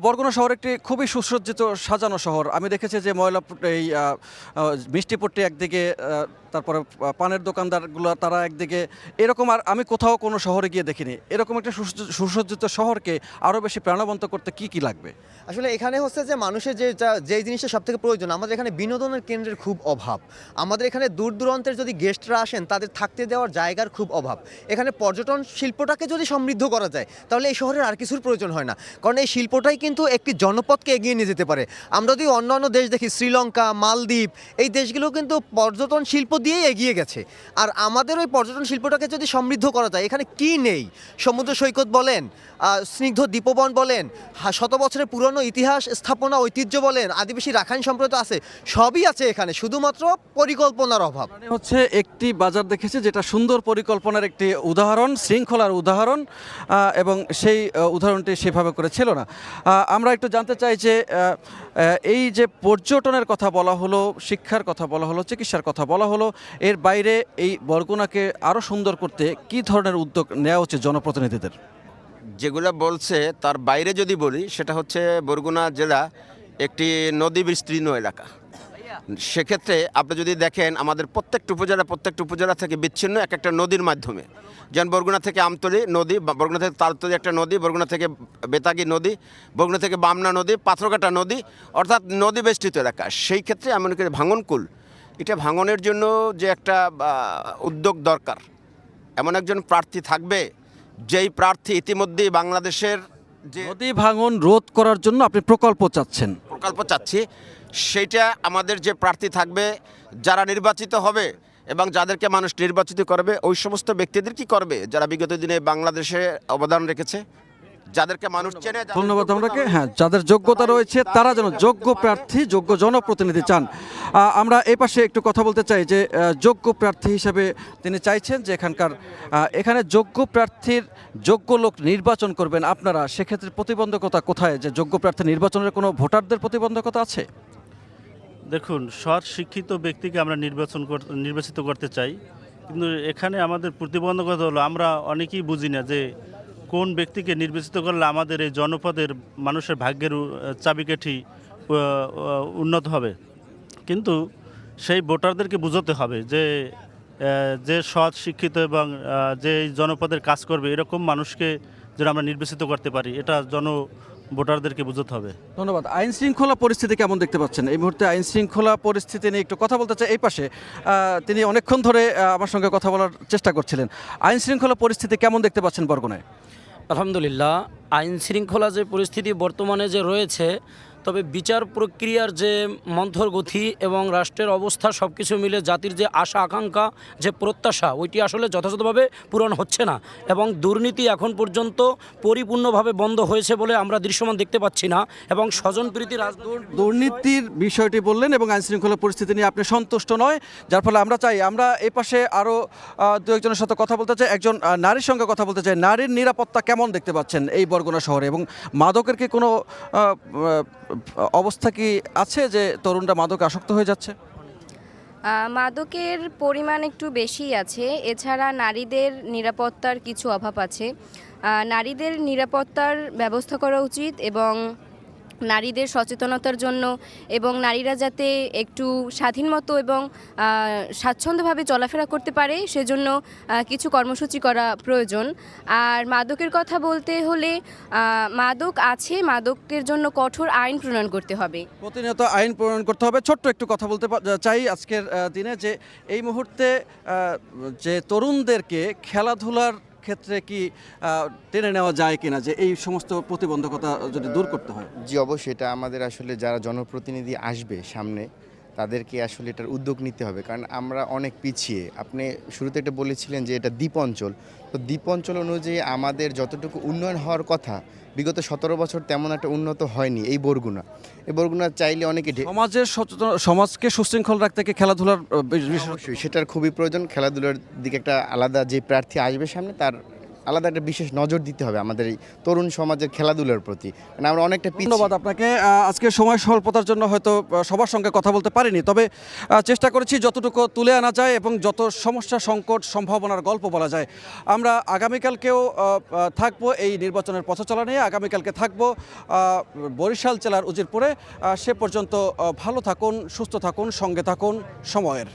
বরগুনা শহর একটি খুবই সুসজ্জিত সাজানো শহর। আমি দেখেছি যে ময়লা এই মিষ্টিপট্টি একদিকে, তারপরে পানের দোকানদারগুলো তারা একদিকে, এরকম আর আমি কোথাও কোনো শহরে গিয়ে দেখিনি। এরকম একটা সুসজ্জিত শহরকে আরও বেশি প্রাণবন্ত করতে কি কি লাগবে? আসলে এখানে হচ্ছে যে মানুষের যে জিনিসটা সবথেকে প্রয়োজন, আমাদের এখানে বিনোদনের কেন্দ্রের খুব অভাব। আমাদের এখানে দূর দূরান্তের যদি গেস্টরা আসেন তাদের থাকতে দেওয়ার জায়গার খুব অভাব। এখানে পর্যটন শিল্পটাকে যদি সমৃদ্ধ করা যায় তাহলে এই শহরের আর কিছুর প্রয়োজন হয় না, কারণ এই শিল্পটাই কিন্তু একটি জনপদকে এগিয়ে নিয়ে যেতে পারে। আমরা যদি অন্যান্য দেশ দেখি, শ্রীলঙ্কা, মালদ্বীপ, এই দেশগুলো কিন্তু পর্যটন শিল্প দিয়েই এগিয়ে গেছে। আর আমাদের ওই পর্যটন শিল্পটাকে যদি সমৃদ্ধ করা যায়, এখানে কি নেই? সমুদ্র সৈকত বলেন, স্নিগ্ধ দ্বীপবন বলেন, শত বছরের পুরনো ইতিহাস স্থাপনা ঐতিহ্য বলেন, আদিবাসী রাখাইন সম্প্রদায় আছে, সবই আছে এখানে, শুধুমাত্র পরিকল্পনার অভাব। হচ্ছে একটি বাজার দেখেছে যেটা সুন্দর পরিকল্পনার একটি উদাহরণ, শৃঙ্খলার উদাহরণ, এবং সেই উদাহরণটি সেভাবে করে ছিল না। আমরা একটু জানতে চাই যে এই যে পর্যটনের কথা বলা হলো, শিক্ষার কথা বলা হলো, চিকিৎসার কথা বলা হলো, এর বাইরে এই বরগুনাকে আরও সুন্দর করতে কী ধরনের উদ্যোগ নেওয়া উচিত জনপ্রতিনিধিদের? যেগুলো বলছে তার বাইরে যদি বলি, সেটা হচ্ছে বরগুনা জেলা একটি নদী বিস্তীর্ণ এলাকা। সেক্ষেত্রে আপনি যদি দেখেন আমাদের প্রত্যেকটা উপজেলা থেকে বিচ্ছিন্ন এক একটা নদীর মাধ্যমে, যেমন বরগুনা থেকে আমতলী নদী, বরগুনা থেকে তালতলী একটা নদী, বরগুনা থেকে বেতাগী নদী, বরগুনা থেকে বামনা নদী, পাথরঘাটা নদী, অর্থাৎ নদী বেষ্টিত এলাকা। সেই ক্ষেত্রে আমি মনে করি ভাঙনকুল, এটা ভাঙনের জন্য যে একটা উদ্যোগ দরকার, এমন একজন প্রার্থী থাকবে যেই প্রার্থী ইতিমধ্যেই বাংলাদেশের যে নদী ভাঙন রোধ করার জন্য আপনি প্রকল্প চাচ্ছি, সেইটা আমাদের যে প্রার্থী থাকবে, যারা নির্বাচিত হবে এবং যাদেরকে মানুষ নির্বাচিত করবে, ওই সমস্ত ব্যক্তিদের কি করবে যারা বিগত দিনে বাংলাদেশে অবদান রেখেছে, যাদেরকে মানুষ চেনে। ধন্যবাদ আপনাকে। হ্যাঁ, যাদের যোগ্যতা রয়েছে তারা যেন যোগ্য প্রার্থী, যোগ্য জনপ্রতিনিধি চান। আমরা এই পাশে একটু কথা বলতে চাই যে যোগ্য প্রার্থী হিসেবে তিনি চাইছেন যে এখানে যোগ্য প্রার্থীর যোগ্য লোক নির্বাচন করবেন আপনারা, সেক্ষেত্রে প্রতিবন্ধকতা কোথায়? যে যোগ্য প্রার্থী নির্বাচনের কোনো ভোটারদের প্রতিবন্ধকতা আছে? দেখুন, সৎ শিক্ষিত ব্যক্তিকে আমরা নির্বাচিত করতে চাই, কিন্তু এখানে আমাদের প্রতিবন্ধকতা হলো আমরা অনেকেই বুঝি না যে কোন ব্যক্তিকে নির্বাচিত করলে আমাদের এই জনপদের মানুষের ভাগ্যের চাবিকাঠি উন্নত হবে। কিন্তু সেই ভোটারদেরকে বুঝতে হবে যে সৎ শিক্ষিত এবং যে জনপদের কাজ করবে এরকম মানুষকে যেন আমরা নির্বাচিত করতে পারি, এটা ভোটারদেরকে বুঝতে হবে। ধন্যবাদ। আইন শৃঙ্খলা পরিস্থিতি কেমন দেখতে পাচ্ছেন এই মুহূর্তে? আইন শৃঙ্খলা পরিস্থিতি নিয়ে একটু কথা বলতে চাই। এই পাশে তিনি অনেকক্ষণ ধরে আমার সঙ্গে কথা বলার চেষ্টা করছিলেন। আইন শৃঙ্খলা পরিস্থিতি কেমন দেখতে পাচ্ছেন বরগুনায়? আলহামদুলিল্লাহ, আইন শৃঙ্খলা যে পরিস্থিতি বর্তমানে যে রয়েছে, তবে বিচার প্রক্রিয়ার যে মন্থর গতি এবং রাষ্ট্রের অবস্থা সব কিছু মিলে জাতির যে আশা আকাঙ্ক্ষা, যে প্রত্যাশা, ওইটি আসলে যথাযথভাবে পূরণ হচ্ছে না এবং দুর্নীতি এখন পর্যন্ত পরিপূর্ণভাবে বন্ধ হয়েছে বলে আমরা দৃশ্যমান দেখতে পাচ্ছি না। এবং স্বজনপ্রীতি দুর্নীতির বিষয়টি বললেন এবং আইন শৃঙ্খলা পরিস্থিতি নিয়ে আপনি সন্তুষ্ট নয়, যার ফলে আমরা এই পাশে আরও দু একজনের সাথে কথা বলতে চাই। একজন নারীর সঙ্গে কথা বলতে চাই। নারীর নিরাপত্তা কেমন দেখতে পাচ্ছেন এই বরগুনা শহরে, এবং মাদকের কি কোনো অবস্থা কি আছে যে তরুণরা মাদকে আসক্ত হয়ে যাচ্ছে? মাদকের পরিমাণ একটু বেশি আছে, এছাড়া নারীদের নিরাপত্তার কিছু অভাব আছে। নারীদের নিরাপত্তার ব্যবস্থা করা উচিত এবং নারীদের সচেতনতার জন্য এবং নারীরা যাতে একটু স্বাধীন মতো এবং স্বাচ্ছন্দ্যভাবে চলাফেরা করতে পারে সেজন্য কিছু কর্মসূচি করা প্রয়োজন। আর মাদকের কথা বলতে হলে মাদক আছে, মাদকের জন্য কঠোর আইন প্রণয়ন করতে হবে, প্রতিনিয়ত আইন প্রণয়ন করতে হবে। ছোট্ট একটু কথা বলতে চাই আজকের দিনে যে এই মুহূর্তে যে তরুণদেরকে খেলাধুলার ক্ষেত্রে কি টেনে নেওয়া যায় কিনা, যে এই সমস্ত প্রতিবন্ধকতা যদি দূর করতে হয়? জি অবশ্যই, এটা আমাদের আসলে যারা জনপ্রতিনিধি আসবে সামনে তাদেরকে আসলে এটার উদ্যোগ নিতে হবে, কারণ আমরা অনেক পিছিয়ে। আপনি শুরুতে এটা বলেছিলেন যে এটা দ্বীপ অঞ্চল, তো দ্বীপ অঞ্চল অনুযায়ী আমাদের যতটুকু উন্নয়ন হওয়ার কথা বিগত 17 বছর তেমন একটা উন্নত হয়নি এই বরগুনা। এই বরগুনা চাইলে অনেকে সমাজকে সুশৃঙ্খল রাখতে কি খেলাধুলার সেটার খুবই প্রয়োজন। খেলাধুলার দিকে একটা আলাদা যে প্রার্থী আসবে সামনে তার আলাদা একটা বিশেষ নজর দিতে হবে আমাদের এই তরুণ সমাজের খেলাধুলার প্রতি, মানে আমরা অনেকটা পিছিয়ে। ধন্যবাদ আপনাকে। আজকে সময় স্বল্পতার জন্য হয়তো সবার সঙ্গে কথা বলতে পারিনি, তবে চেষ্টা করেছি যতটুকু তুলে আনা যায় এবং যত সমস্যা সংকট সম্ভাবনার গল্প বলা যায়। আমরা আগামীকালকেও থাকবো এই নির্বাচনের পথচলা নিয়ে, আগামীকালকে থাকবো বরিশাল জেলার উজিরপুরে। সে পর্যন্ত ভালো থাকুন, সুস্থ থাকুন, সঙ্গে থাকুন সময়ের।